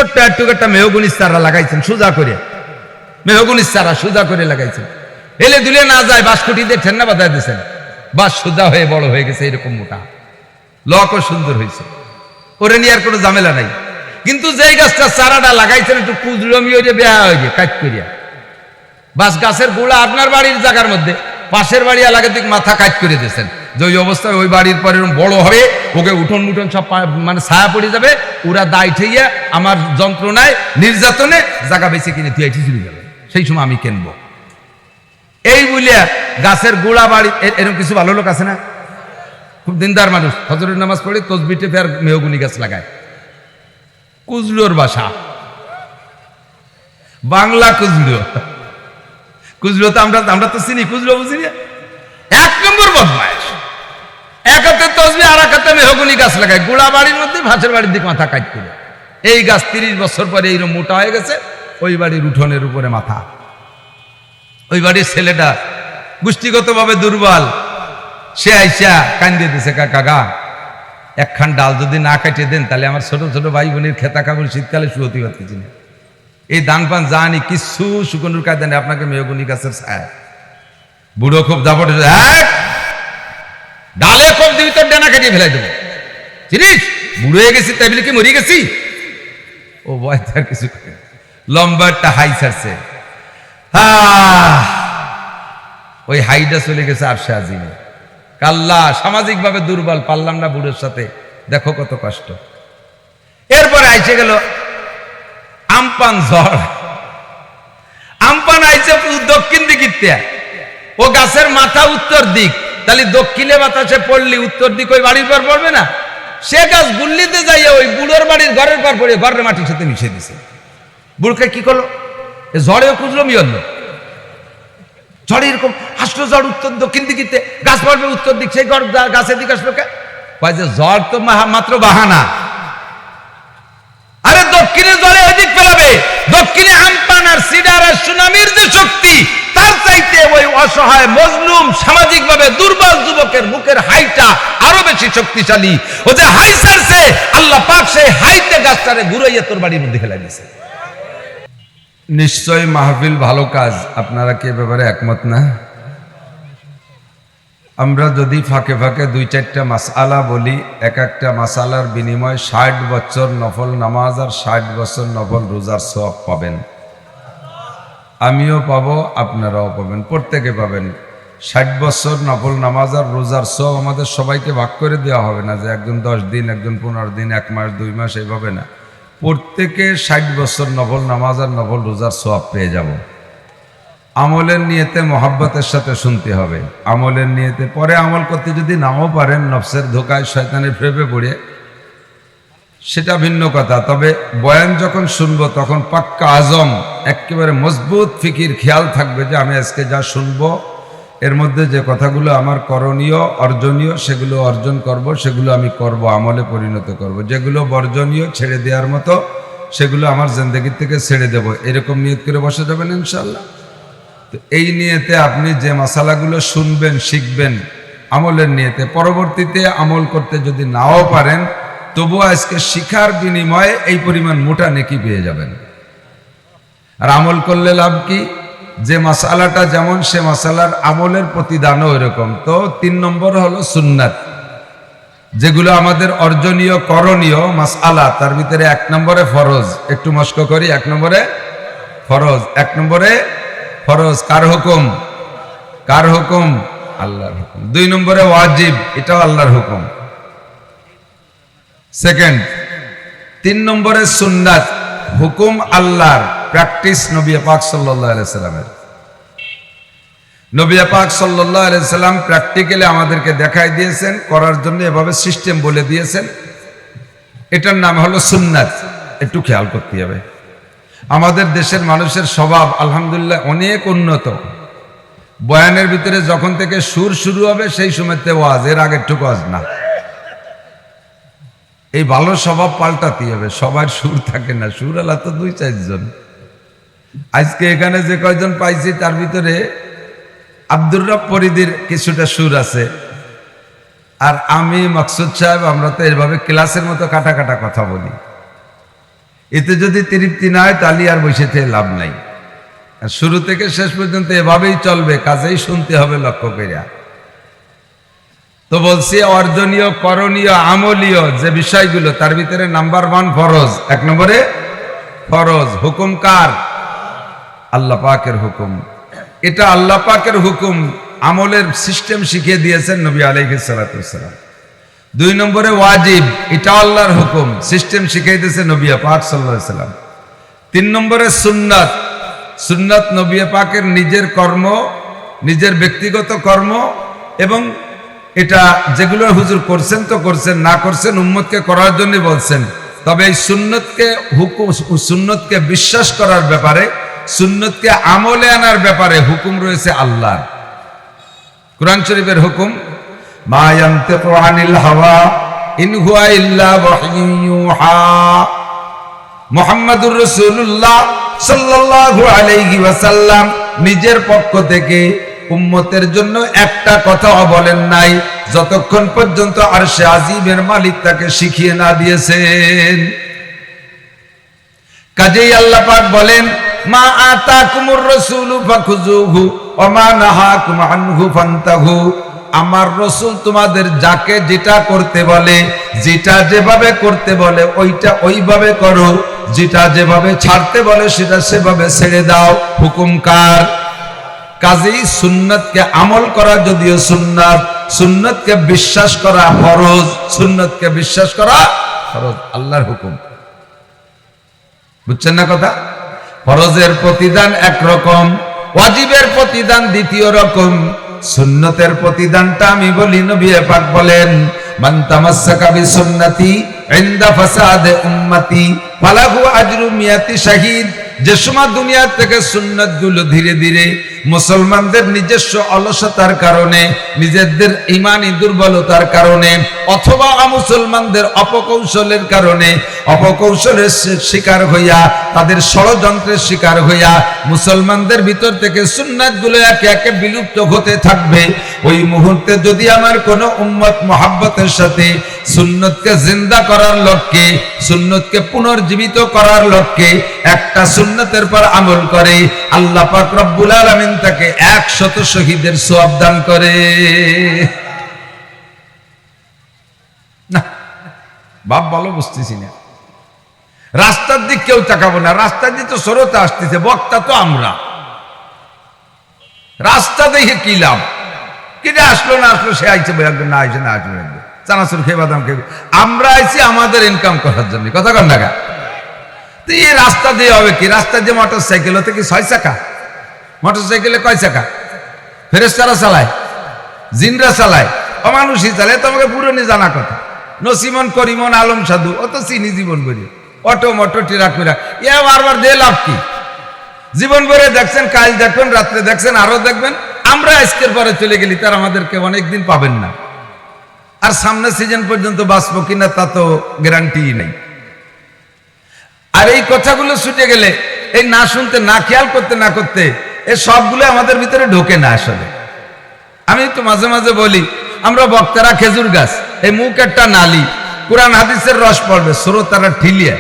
ছোট্ট একটু একটা মেহগুনির চারা লাগাইছেন সোজা করে, মেহগুনির চারা সোজা করে লাগাইছেন, এলে দুলে না যায় বাঁশকুটিতে ঠেন্না বাঁধাই দিয়েছেন, বাঁশ সোজা হয়ে বড় হয়ে গেছে, এরকম মোটা, লকও সুন্দর হয়েছে, ওরে নিয়ে আর কোনো ঝামেলা নাই। কিন্তু যেই গাছটা চারাটা লাগাইছেন একটু কুজরমি হয়ে বেহা হয়ে গিয়ে কাট করিয়া, বাস গাছের গোড়া আপনার বাড়ির জায়গার মধ্যে, পাশের বাড়ি এলাকার দিক মাথা কাট করে দিয়েছেন, যে ওই অবস্থায় ওই বাড়ির পরে বড় হবে, ওকে উঠোন মুঠোন সব মানে ছায়া পড়ে যাবে, ওরা দায় ঠেইয়া আমার যন্ত্রণায় নির্যাতনে জায়গা বেশি কিনে তুই চলে যাবে, সেই সময় আমি কিনবো। এই বলিয়া গাছের গোড়া বাড়ি, এরকম কিছু ভালো লোক আছে না, খুব দিনদার মানুষ, ফজরের নামাজ পড়ে তসবিটে ফের মেহগুনি গাছ লাগায়, কুজলোর বাসা, বাংলা কুজলো, কুজলো তো আমরা তো চিনি, কুজলো বুঝি না, এক নম্বর বদমাইশ, এক হাতে তসবি আর এক হাতে মেহগুনি গাছ লাগায়, গোড়া বাড়ির মধ্যে ভাতের বাড়ির দিকে মাথা কাট করে। এই গাছ 30 বছর পরে এইরকম মোটা হয়ে গেছে, ওই বাড়ির উঠোনের উপরে মাথা। ওই বাড়ির ছেলেটা গোষ্ঠীগতভাবে দুর্বল, সে আইসা কান্দিয়ে দিছে, কাকা গা একখান ডাল যদি না কাটিয়ে দেন তাহলে আমার ছোট ছোট ভাই বোনের খেতা কাপড় শীতকালে শুয়োতে পারতেছি না, এই দান পান জানি কিছু শুকনুর কাজ দেন আপনাকে মেহগুনি গাছের ছায়া। বুড়ো খুব দাপট, হ্যাঁ ডালে খুব দিবি তোর ডানা কাটিয়ে ফেলাই দেবো, চিনিস বুড়ো হয়ে গেছি তাই বলে কি মরে গেছি, ও বয়স আর কিছু লম্বা একটা হাই ছাড়ছে, ওই হাইটা চলে গেছে আরশে আজিমে। কাল্লা সামাজিক ভাবে দুর্বল, পারলাম না বুড়োর সাথে, দেখো কত কষ্ট। এরপরে আইসে গেল আমপান ঝড়, আমপান আইসে দক্ষিণ দিকে, ও গাছের মাথা উত্তর দিক, তাহলে দক্ষিণে বাতাসে পড়লি উত্তর দিক ওই বাড়ির পর পড়বে না, সে গাছ গুল্লিতে যাইয়া ওই বুড়োর বাড়ির ঘরের পর পড়ে ঘরের মাটির সাথে মিশে দিছে। বুড়োকে কি করলো, ঝড়েও খুঁজলো মিয়ল, ঝড়ে এরকম আসলো, ঝড় উত্তর দক্ষিণ দিকে, গাছ পড়বে উত্তর দিক, সেই ঘর গাছের দিকে আসলো কে, যে ঝড় তো মাত্র বাহানা, আরে দক্ষিণে ঝড়ে ওই দিক ফেলাবে, দক্ষিণে আমপান আর সিডার আর সুনামির যে শক্তি, তার চাইতে ওই অসহায় মজলুম সামাজিক ভাবে দুর্বল যুবকের মুখের হাইটা আরো বেশি শক্তিশালী। ও যে হাই ছাড়ছে, আল্লাহ পাক সেই হাইতে গাছটারে ঘুরাইয়া তোর বাড়ির মধ্যে ফেলাই দিয়েছে। নিশ্চয় মাহফিল ভালো কাজ, আপনারা কি ব্যাপারে একমত না? আমরা যদি ফাঁকে ফাঁকে 2-4টা মাসআলা বলি, এক একটা মাসআলার বিনিময়ে 60 বছর নফল নামাজ আর 60 বছর নফল রোজার সওয়াব পাবেন, আমিও পাবো, আপনারাও পাবেন, প্রত্যেকে পাবেন। 60 বছর নফল নামাজ আর রোজার সওয়াব আমাদের সবাইকে ভাগ করে দেওয়া হবে না, যে একজন 10 দিন, একজন 15 দিন, 1 মাস 2 মাস, এইভাবে না, প্রত্যেকে 60 বছর নফল নামাজ আর নফল রোজার সওয়াব পেয়ে যাব। আমলের নিয়তে মহাব্বতের সাথে শুনতে হবে, আমলের নিয়তে, পরে আমল করতে যদি নাও পারেন, নফসের ধোকায় শয়তানের প্রেমে পড়ে, সেটা ভিন্ন কথা। তবে বয়ান যখন শুনবো তখন পাক্কা আজম, একেবারে মজবুত ফিকির খেয়াল থাকবে যে আমি আজকে যা শুনবো এর মধ্যে যে কথাগুলো আমার করণীয় অর্জনীয় সেগুলো অর্জন করব, সেগুলো আমি করব, আমলে পরিণত করব, যেগুলো বর্জনীয় ছেড়ে দেওয়ার মতো সেগুলো আমার জিন্দেগি থেকে ছেড়ে দেব, এরকম নিয়ত করে বসে যাবেন ইনশাআল্লাহ। তো এই নিয়তে আপনি যে মাসালাগুলো শুনবেন, শিখবেন আমলের নিয়তে, পরবর্তীতে আমল করতে যদি নাও পারেন তবুও আজকে শিখার বিনিময়ে এই পরিমাণ মোটা নেকি পেয়ে যাবেন। আর আমল করলে লাভ কি, যে মাসালাটা যেমন সে মাসালার আমলের প্রতিদানও এরকম। তো 3 নম্বর হলো সুন্নাত, যেগুলো আমাদের অর্জনীয় করণীয় মাসআলা, তার ভিতরে 1 নম্বরে ফরজ, একটু মস্ক করি, 1 নম্বরে ফরজ, 1 নম্বরে ফরজ, কার হুকুম, কার হুকুম, আল্লাহর হুকুম। 2 নম্বরে ওয়াজিব, এটাও আল্লাহর হুকুম, সেকেন্ড। 3 নম্বরে সুন্নাত, হুকুম আল্লাহর, প্র্যাকটিস নবী পাক সাল্লাল্লাহু আলাইহি সাল্লামের। নবী পাক সাল্লাল্লাহু আলাইহি সাল্লাম প্র্যাকটিক্যালি আমাদেরকে দেখাই দিয়েছেন, করার জন্য এভাবে সিস্টেম বলে দিয়েছেন, এটার নাম হলো সুন্নাত। একটু খেয়াল করতে হবে, আমাদের দেশের মানুষের স্বভাব আলহামদুলিল্লাহ অনেক উন্নত। বয়ানের ভিতরে যখন থেকে সুর শুরু হবে সেই সময়তে ওয়াজ, এর আগে একটু ওয়াজ না। এই ভালো স্বভাব পাল্টাতে হবে, সবার সুর থাকে না, সুর আলা তো 2-4 জন। আজকে এখানে যে কয়জন পাইছি তার ভিতরে আব্দুর রব ফরিদির কিছুটা সুর আছে, আর আমি মাকসুদ সাহেব, আমরা তো এইভাবে ক্লাসের মতো কাটা কাটা কথা বলি। এতে যদি তৃপ্তি না হয় তাহলে আর বসে থেকে লাভ নাই। আর শুরু থেকে শেষ পর্যন্ত এভাবেই চলবে, কাজেই শুনতে হবে লক্ষ্য করিয়া। তো বলছি অর্জনীয়, করণীয়, আমলীয় যে বিষয়গুলো, তার ভিতরে নাম্বার 1 ফরজ। 1 নম্বরে ফরজ। হুকুম কার? আল্লাহ পাকের হুকুম। এটা আল্লাহ পাকের হুকুম, আমলের সিস্টেম শিখিয়ে দিয়েছেন নবী আলাইহিস সালাতু ওয়াসসালাম। 2 নম্বরে ওয়াজিব, এটা আল্লাহর হুকুম, সিস্টেম শিখিয়ে দিয়েছে নবী পাক সাল্লাল্লাহু আলাইহি ওয়াসাল্লাম। 3 নম্বরে সুন্নাত, সুন্নাত নবী পাকের নিজের কর্ম, নিজের ব্যক্তিগত কর্ম, এবং এটা যেগুলো হুজুর করছেন তো করছেন, না করছেন উম্মতকে করার জন্য বলছেন। তবে এই সুন্নতকে হুকুম, সুন্নতকে বিশ্বাস করার ব্যাপারে, সুন্নতকে আমলে আনার ব্যাপারে হুকুম রয়েছে আল্লাহর। কুরআন শরীফের হুকুম, মা ইয়ানতিকু আনিল হাওয়া ইন হুয়া ইল্লা ওয়াহয়ুন ইউহা। মুহাম্মাদুর রাসূলুল্লাহ সাল্লাল্লাহু আলাইহি ওয়াসাল্লাম নিজের পক্ষ থেকে উম্মতের জন্য একটা কথাও বলেন নাই, যতক্ষণ পর্যন্ত আরশে আজিমের মালিক তাকে শিখিয়ে না দিয়েছেন। কাজেই আল্লাহ পাক বলেন, মা আতাকুমুর রাসূলু ফাখুযুহু ওয়া মা নাহাকুম আনহু ফান্তাহু। আমার রাসূল তোমাদের যাকে যেটা করতে বলে, যেটা যেভাবে করতে বলে ওইটা ওইভাবে করো, যেটা যেভাবে ছাড়তে বলে সেটা সেভাবে ছেড়ে দাও। হুকুম কার? কাজেই সুন্নতকে আমল করা যদিও সুন্নাত, সুন্নতকে বিশ্বাস করা ফরজ। সুন্নতকে বিশ্বাস করা ফরজ, আল্লাহর হুকুম। বুঝছেন না কথা? ফরজের প্রতিদান একরকম, ওয়াজিবের প্রতিদান দ্বিতীয় রকম। সুন্নতের প্রতিদানটা আমি বলি, নবী পাক বলেন, মান তামাসসাকা বিসুন্নতি ইনদা ফাসাদে উম্মতি ফালাহু আজরু মিয়াতি শাহীদ। যে সময় দুনিয়া থেকে সুন্নাত গুলো ধীরে ধীরে মুসলমানদের নিজস্ব অলসতার কারণে, নিজেদের ইমানি দুর্বলতার কারণে, অথবা মুসলমানদের অপকৌশলের কারণে, অপকৌশলের শিকার হইয়া, তাদের ষড়যন্ত্রের শিকার হইয়া মুসলমানদের ভিতর থেকে সুন্নাত গুলো একে একে বিলুপ্ত হতে থাকবে। ওই মুহূর্তে যদি আমার কোন উম্মত মুহাব্বতের সাথে সুন্নতকে জিন্দা করার লক্ষ্যে, সুন্নতকে পুনর্জীবিত করার লক্ষ্যে একটা সুন্নতের পর আমল করে, আল্লাহ পাক রব্বুল আলামিন তাকে 100 শহীদের সওয়াব দান করে। না বাপ ভালো বুঝতেছি না, রাস্তার দিক কেউ তাকাবো না, রাস্তার দিক তো স্রোতে আসতেছে, বক্তা তো আমরা, রাস্তা দেখে কি লাভ? কিনে আসলো না আসলো, সে আইছে না আইছে না আসবে, চানাচুর খেয়ে বাদাম খেয়ে, আমরা আইছি আমাদের ইনকাম করার জন্য। কথা কন না? তো এই রাস্তা দিয়ে হবে কি? রাস্তা দিয়ে মোটর সাইকেল, হতে কি 6 চাকা? মোটর সাইকেলে কয় চাকা? ফেরেশতারা চালায়, জিনরা চালায়, অমানুষই চালায়। তোমাকে পুরনি জানা কথা। নসিমন, করিমন, আলম, সাধু অত চিনি জীবন ভরে, অটো মোটো ট্রাক ফেরা, এ বারবার দিয়ে লাভ কি? জীবন ভরে দেখছেন, কাল দেখবেন, রাত্রে দেখছেন, আরো দেখবেন। আমরা আজকের পরে চলে গেলি, তার আমাদেরকে অনেকদিন পাবেন না। আর সামনে সিজন পর্যন্ত বাঁচবো কিনা তা তো গ্যারান্টি নেই। আর এই কথাগুলো ছুটে গেলে, এই না শুনতে, না খেয়াল করতে না করতে, এই সবগুলো আমাদের ভিতরে ঢোকে না। আসলে আমি তো মাঝে মাঝে বলি, আমরা বক্তারা খেজুর গাছ, এই মুখ একটা নালি, কোরআন হাদিসের রস পড়বে, শ্রোতারা ঠিলিয়া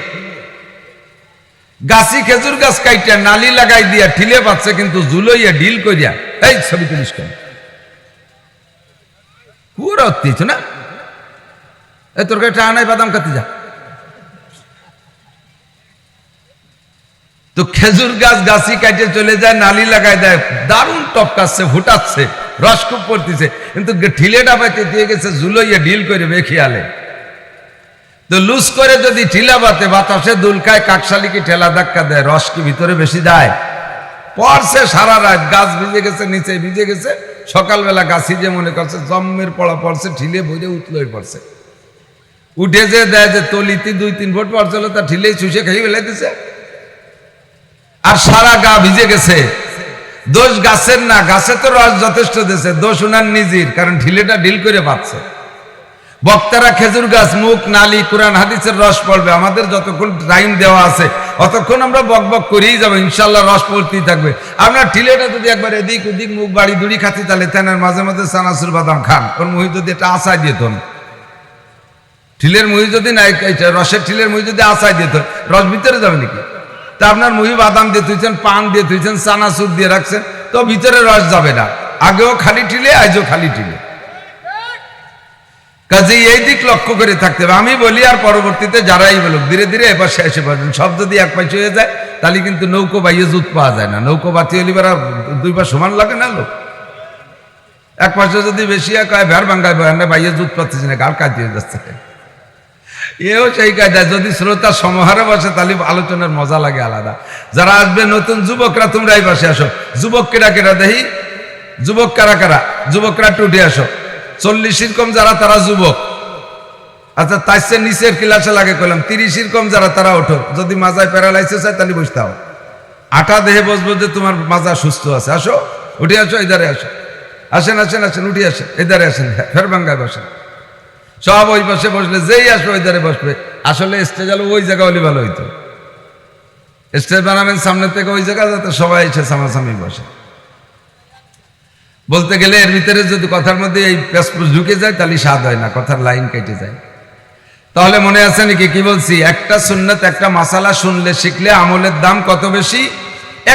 গাছি খেজুর গাছ কাইটা নালি লাগাই দিয়া ঠিলে পাচ্ছে, কিন্তু জুলইয়া ডিল করিয়া এই ছবি তুলিস কেন? পুরো অত্যাচ না? এই তোর কাছে টাকা নাই, বাদাম খাতে যা। তো খেজুর গাছ গাছি কাটে চলে যায়, নালি লাগাই দেয়, দারুণ টপকাচ্ছে, ফুটাচ্ছে, রস খুব পড়তেছে, কিন্তু ঠিলেটা পাইতে দিয়ে গেছে জুলইয়া ডিল করে বেখিয়ালে। তো লুজ করে যদি ঠিলা বাতে, বাতাসে দুলকায়, কাকশালিকে ঠেলা ধাক্কা দেয়, রস কি ভিতরে বেশি যায়? পড়ছে সারা রাত, গাছ ভিজে গেছে, নিচে ভিজে গেছে, সকালবেলা গাছি যে মনে করছে জম্মের পড়া পড়ছে, ঠিলে বইরে উঠলোই পড়ছে, উঠে যে দেয় যে তলিতে 2-3 ফুট পড়ছিল, তা ঠিলেই চুষে খেয়ে ফেলে দিছে, আর সারা গা ভিজে গেছে। দোষ গাছের না, গাছে তো রস যথেষ্ট দিয়েছে, দোষ উনার নিজের, কারণ ঠিলেটা ডিল করে পাচ্ছে। বক্তারা খেজুর গাছ, মুখ নালি, কোরআন হাদিসের রস পড়বে, আমাদের যতক্ষণ টাইম দেওয়া আছে অতক্ষণ আমরা বক বক করেই যাবো, ইনশাল্লাহ রস পড়তেই থাকবে। আপনার ঠিলেটা যদি একবার এদিক ওদিক মুখ বাড়ি দুড়ি খাতি, তাহলে তেনার মাঝে মাঝে চানাচুর বাদাম খান, ওর মুহি যদি এটা আশায় দিত, ঠিলের মুহি যদি নাই, রসের ঠিলের মুহি যদি আচাই দিত, রস ভিতরে যাবে নাকি? তা আপনার মুহি বাদাম দিয়ে তুইছেন, পান দিয়ে তুইছেন, চানাচুর দিয়ে রাখছেন, তো ভিতরে রস যাবে না। আগেও খালি ঠিলে, আজও খালি ঠিলে। কাজেই এই দিক লক্ষ্য করে থাকতে হবে। আমি বলি আর পরবর্তীতে যারাই বলুক, ধীরে ধীরে এবার শেষে পাবেন। সব যদি এক পাশে হয়ে যায় তাহলে কিন্তু নৌকো বাইয়ে জুত পাওয়া যায় না। নৌকো বাতি হলিবার দুই পা সমান লাগে না লোক। এক পাশে যদি বেশি একায় ভেড় ভাঙ্গায় বাইয়ে জুত পাচ্ছি না, গাল কাজ দিয়ে যাচ্ছে। এও সেই কায়দায় যদি শ্রোতা সমাহারে বসে তাহলে আলোচনার মজা লাগে আলাদা। যারা আসবে নতুন যুবকরা, তোমরা এই পাশে আসো। যুবক কেরা কেরা দেখি, যুবক কারা কারা? যুবকরা টুটে আসো। 40 কম যারা তারা যুবক। আচ্ছা, তার চেয়ে নিচের ক্লাসে লাগে কইলাম 30 কম যারা তারা ওঠো। যদি মাজায় প্যারালাইসিস হয় তাহলে বসতে হবে। আটা দেহে বসবো যে তোমার মাজা সুস্থ আছে। আসো, উঠে আসো, এধারে আসো। আসেন আসেন আসেন, উঠে আসেন, এধারে আসেন, ফের ভাঙ্গায় বসেন। সব ওই পাশে বসলে যেই আসো ওই ধারে বসবে। আসলে স্টেজ আলো ওই জায়গা হলে ভালো হইতো। স্টেজ বানাবেন সামনে থেকে ওই জায়গা, যাতে সবাই এসে সামনাসামনি বসে। বলতে গেলে এর ভিতরে যদি কথার মধ্যে এই পেসপুস ঢুকে যায় তাহলে স্বাদ হয় না, কথার লাইন কেটে যায়। তাহলে মনে আছে নাকি কি বলছি? একটা সুন্নত, একটা মাসালা শুনলে শিখলে আমলের দাম কত বেশি।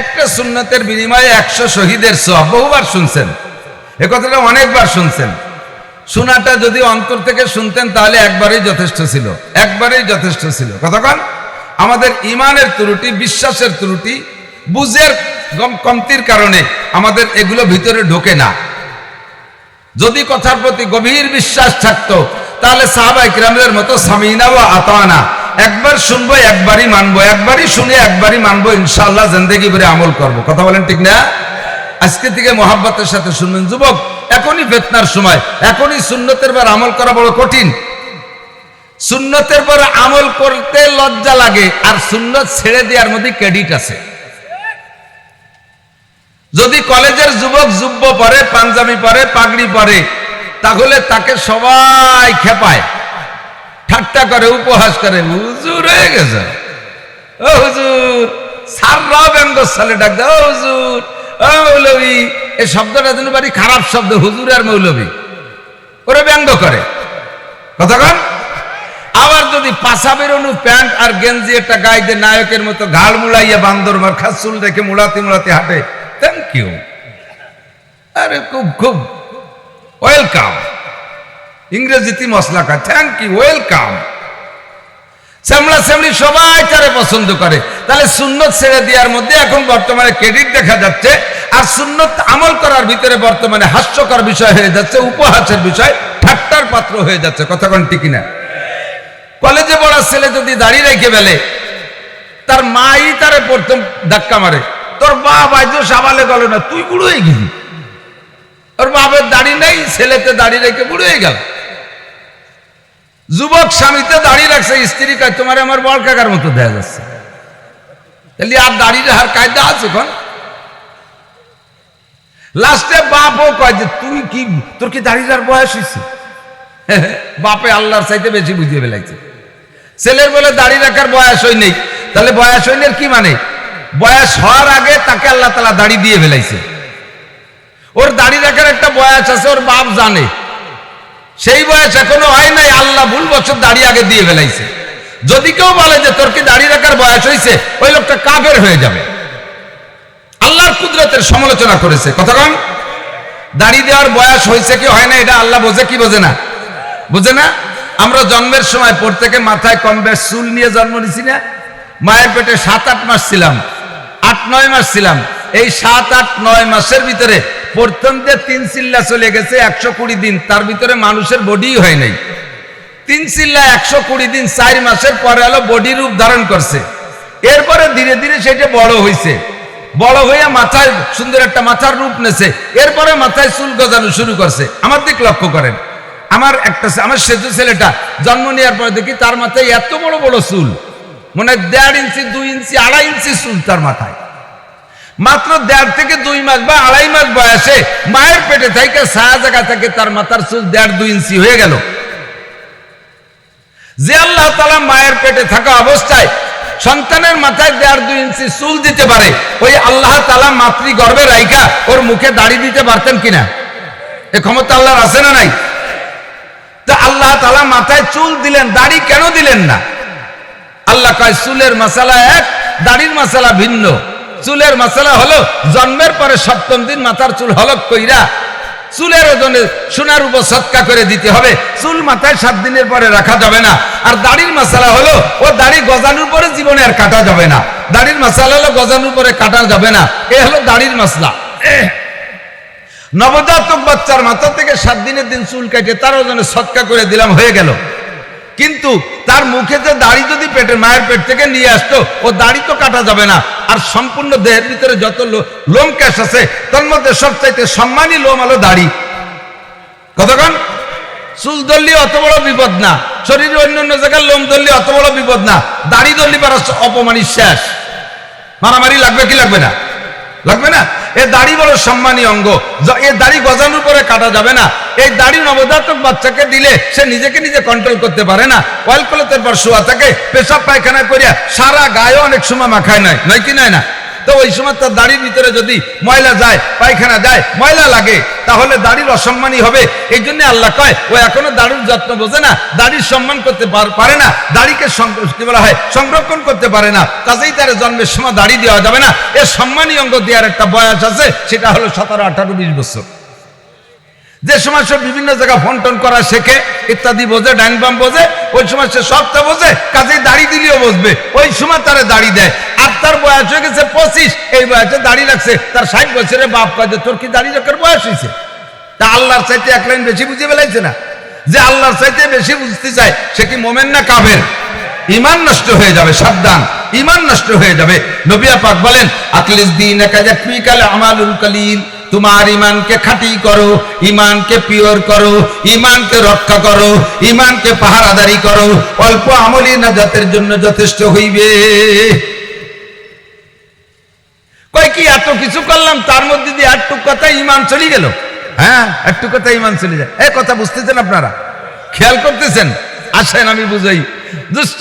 একটা সুন্নতের বিনিময়ে 100 শহীদের সওয়াব। বহুবার শুনছেন এ কথাটা, অনেকবার শুনছেন। শোনাটা যদি অন্তর থেকে শুনতেন তাহলে একবারই যথেষ্ট ছিল, একবারই যথেষ্ট ছিল। কতক্ষণ আমাদের ইমানের ত্রুটি, বিশ্বাসের ত্রুটি, বুঝের কমতির কারণে আমাদের এগুলো ভিতরে ঢোকে না। যদি কথার প্রতি গভীর বিশ্বাস থাকতো তাহলে সাহাবায়ে কিরামের মতো সামিনা ওয়া আতানা, একবার শুনবো একবারই মানবো, একবারই শুনে একবারই মানবো, ইনশাআল্লাহ জিন্দেগি ভরে আমল করব। কথা বলেন ঠিক না? আজকে থেকে মহাব্বতের সাথে শুনবেন। যুবক, এখনই ফিতনার সময়, এখনই সুন্নতের পর আমল করা বড় কঠিন। সুন্নতের পর আমল করতে লজ্জা লাগে, আর সুন্নত ছেড়ে দেওয়ার মধ্যে ক্রেডিট আছে। যদি কলেজের যুবক জুব্ব পরে, পাঞ্জাবি পরে, পাগড়ি পরে, তাহলে তাকে সবাই খেপায়, ঠাট্টা করে, উপহাস করে। হুজুর হয়ে গেছে, ও হুজুর, সাররাও ব্যঙ্গ সালে ডাক দেয়, ও হুজুর, ও মৌলবী। এই শব্দটা যেন বাড়ি খারাপ শব্দ, হুজুর আর মৌলবী, ওরা ব্যঙ্গ করে। কতক্ষণ আবার যদি পাশা বেরোনো প্যান্ট আর গেঞ্জি একটা গায়ে দিয়ে নায়কের মতো ঘাড় মুড়াইয়া বান্দর মার খাস চুল রেখে মুড়াতে মুড়াতে হাঁটে, থ্যাংক ইউ, আরে খুব খুব ওয়েলকাম। ইংরেজিতে মশলা খায়, থ্যাংক ইউ, ওয়েলকাম। চামড়া চামড়ি সবাই তারে পছন্দ করে। তাহলে সুন্নত ছেড়ে দেওয়ার মধ্যে এখন বর্তমানে ক্রেডিট দেখা যাচ্ছে, আর সুন্নত আমল করার ভিতরে বর্তমানে হাস্যকর বিষয় হয়ে যাচ্ছে, উপহাসের বিষয়, ঠাট্টার পাত্র হয়ে যাচ্ছে। কথা কোন ঠিক না? কলেজে পড়া ছেলে যদি দাড়ি রেখে ফেলে, তার মাই তারে প্রথম ধাক্কা মারে, তোর বাপ আজ সাবালে গেল না, তুই বুড়ো হয়ে গেলি। ওর বাপের দাড়ি নেই, ছেলেতে দাড়ি রেখে বুড়ো হয়ে গেল। যুবক স্বামীতে দাঁড়িয়ে রাখছে, স্ত্রী কয় তোমার আমার বড় কাকার মতো দেখা যাচ্ছে। তাহলে আর দাঁড়িয়ে রাখার কায়দা আছে কোন? লাস্টে বাপও কয় যে তুই কি, তোর কি দাঁড়িয়ে রাখার বয়স হয়েছে? বাপে আল্লাহর চাইতে বেশি বুঝিয়ে ফেলাইছে। ছেলের বলে দাঁড়িয়ে রাখার বয়স হয় নেই, তাহলে বয়স হইনের কি মানে? বয়স হওয়ার আগে তাকে আল্লাহ তাআলা দাড়ি দিয়ে ফেলাইছে। ওর দাড়ি রাখার একটা বয়স আছে, ওর বাপ জানে, সেই বয়স এখনো হয় নাই, আল্লাহ ভুল বছর দাড়ি আগে দিয়ে ফেলাইছে। যদি কেউ বলে যে তোর কি দাড়ি রাখার বয়স হয়েছে, ওই লোকটা কাফের হয়ে যাবে। আল্লাহর কুদরতের সমালোচনা করেছে। কতক্ষণ দাড়ি দেওয়ার বয়স হয়েছে কি হয় না, এটা আল্লাহ বোঝে কি বোঝে না? বুঝে না। আমরা জন্মের সময় প্রত্যেকে মাথায় কম বেশ চুল নিয়ে জন্ম নিছি না? মায়ের পেটে 7-8 মাস ছিলাম, 8-9 মাস ছিলাম। এই 7-8-9 মাসের ভিতরে প্রথম যে 3 চিল্লা চলে গেছে 120 দিন, তার ভিতরে মানুষের বডি হয় নাই। 3 চিল্লা 120 দিন, 4 মাসের পরে হলো বডি রূপ ধারণ করছে। এরপরে ধীরে ধীরে সেটা বড় হয়েছে, বড় হয়ে মাথায় সুন্দর একটা মাথার রূপ নেছে। এরপরে মাথায় চুল গজানো শুরু করছে। আমার দিক লক্ষ্য করেন, আমার সেজু ছেলেটা জন্ম নেওয়ার পরে দেখি তার মাথায় এত বড় বড় চুল, মনে হয় 1.5 ইঞ্চি, 2 ইঞ্চি, 2.5 ইঞ্চি চুল তার মাথায়। মাত্র 1.5 থেকে 2 মাস বা 2.5 মাস বয়সে মায়ের পেটে থেকে ছায়া জায়গা থেকে তার মাথার চুল 1.5-2 ইঞ্চি হয়ে গেল। যে আল্লাহ তাআলা মায়ের পেটে থাকা অবস্থায় সন্তানের মাথায় 1.5-2 ইঞ্চি চুল দিতে পারে, ওই আল্লাহ তাআলা মাতৃ গর্ভে রাইখা ওর মুখে দাড়ি দিতে পারতেন কিনা? এ ক্ষমতা আল্লাহর আছে না নাই? তো আল্লাহ তাআলা মাথায় চুল দিলেন, দাড়ি কেন দিলেন না? আল্লাহ কয় চুলের মাসালা এক, দাড়ির মাসালা ভিন্ন। চুলের মাসালা হলো জন্মের পরে 7ম দিন মাথার চুল হলক কইরা চুলের ওজনে সোনার উপর সৎকা করে দিতে হবে। চুল মাথায় 7 দিনের পরে রাখা যাবে না। আর দাড়ির মাসালা হলো ও দাড়ি গজানোর পরে জীবনে আর কাটা যাবে না। দাড়ির মাসালা হলো গজানোর পরে কাটা যাবে না। এ হলো দাড়ির মাসলা। নবজাতক বাচ্চার মাথা থেকে 7 দিনের দিন চুল কেটে তার ওজনে সৎকা করে দিলাম, হয়ে গেল। কিন্তু তার মুখে যে দাড়ি যদি মায়ের পেট থেকে নিয়ে আসতো, ও দাড়ি তো কাটা যাবে না। আর সম্পূর্ণ দেহের ভিতরে যত লোম ক্যাশ আছে তার মধ্যে সবচাইতে সম্মানী লোম হলো দাড়ি। কতক্ষণ চুল ধরলে অত বড় বিপদ না, শরীরে অন্যান্য জায়গার লোম ধরলে অত বড় বিপদ না, দাড়ি ধরলে পারা অপমানি শেষ। মারামারি লাগবে কি লাগবে না? লাগবে না। এই দাড়ি বড় সম্মানী অঙ্গ, এই দাড়ি গজানোর পরে কাটা যাবে না। এই দাড়ি নবজাতক বাচ্চাকে দিলে সে নিজেকে নিজে কন্ট্রোল করতে পারে না। অয়েল কলতের পর শোয়া থাকে, পেশাব পায়খানা করিয়া সারা গায়ে অনেক সময় মাখায় নয় কি নয় না? তো ওই সময় তার দাড়ির ভিতরে যদি ময়লা যায়, পায়খানা যায়, ময়লা লাগে, তাহলে দাড়ির অসম্মানী হবে। এই জন্য আল্লাহ কয় ও এখনো দাড়ির যত্ন বোঝে না, দাড়ির সম্মান করতে পারে না, দাড়িকে কি বলা হয় সংরক্ষণ করতে পারে না, কাজেই তার জন্মের সময় দাড়ি দেওয়া যাবে না। এর সম্মানী অঙ্গ দেওয়ার একটা বয়স আছে, সেটা হলো 17, 18, 20 বছর। যে সময় সব বিভিন্ন জায়গায় ফোন টোন করা শেখে, ইত্যাদি বোঝে, ডাইন বাম বোঝে, ওই সময় সে সবটা বোঝে, কাজেই দাড়ি দিলেও বসবে, ওই সময় তারা দাড়ি দেয়। আর তার বয়স হয়ে গেছে 25, এই বয়সে দাড়ি রাখছে, তার 60 বছরের বাপ কয় যে তোর কি দাড়ি রাখার বয়স হয়েছে? তা আল্লাহর চাইতে 1 লাইন বেশি বুঝিয়ে ফেলাইছে না? যে আল্লাহর চাইতে বেশি বুঝতে চায় সে কি মোমেন না কাফের? ঈমান নষ্ট হয়ে যাবে, সাবধান, ঈমান নষ্ট হয়ে যাবে। নবী পাক বলেন আকলিস দীনাকা ইয়াকফিকাল আমালুল কলিল, তোমার ঈমানকে খাঁটি করো, ঈমানকে পিওর করো, ঈমানকে রক্ষা করো, ঈমানকে পাহারাদারি করো, অল্প আমলই নাজাতের জন্য যথেষ্ট হইবে। কয় কি এত কিছু করলাম, তার মধ্যে দিয়ে একটু কথা ঈমান চলে গেল। হ্যাঁ, একটু কথা ঈমান চলে যায়। এই কথা বুঝতেছেন আপনারা? খেয়াল করতেছেন? আসেন আমি বুঝাই। দুষ্ট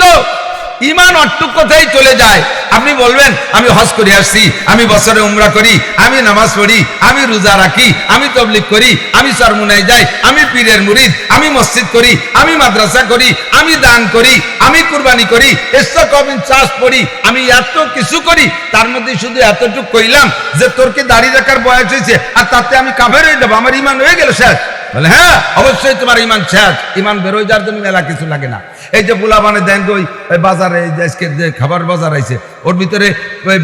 ঈমান অট্টুক কথাই চলে যায়। আপনি বলবেন আমি হজ করে আসছি, আমি বছরে উমরা করি, আমি নামাজ পড়ি, আমি রোজা রাখি, আমি তাবলীগ করি, আমি চরমুনায় যাই, আমি পীরের মুরিদ, আমি মসজিদ করি, আমি মাদ্রাসা করি, আমি দান করি, আমি কুরবানি করি, ইস্তাকবিন চাষ পড়ি, আমি এত কিছু করি, তার মধ্যে শুধু এতটুকু কইলাম যে তোর কি দাড়ি রাখার বয়স হয়েছে, আর তাতে আমি কাফের হয়ে যাবো, আমার ঈমান হয়ে গেল শেষ? বলে হ্যাঁ, অবশ্যই তোমার ঈমান শেষ। ঈমান বেরোয় যাওয়ার জন্য মেলা কিছু লাগে না। এই যে বুলা মানে দেন ওই বাজারে আজকে যে খাবার বাজার আইছে, ওর ভিতরে ওই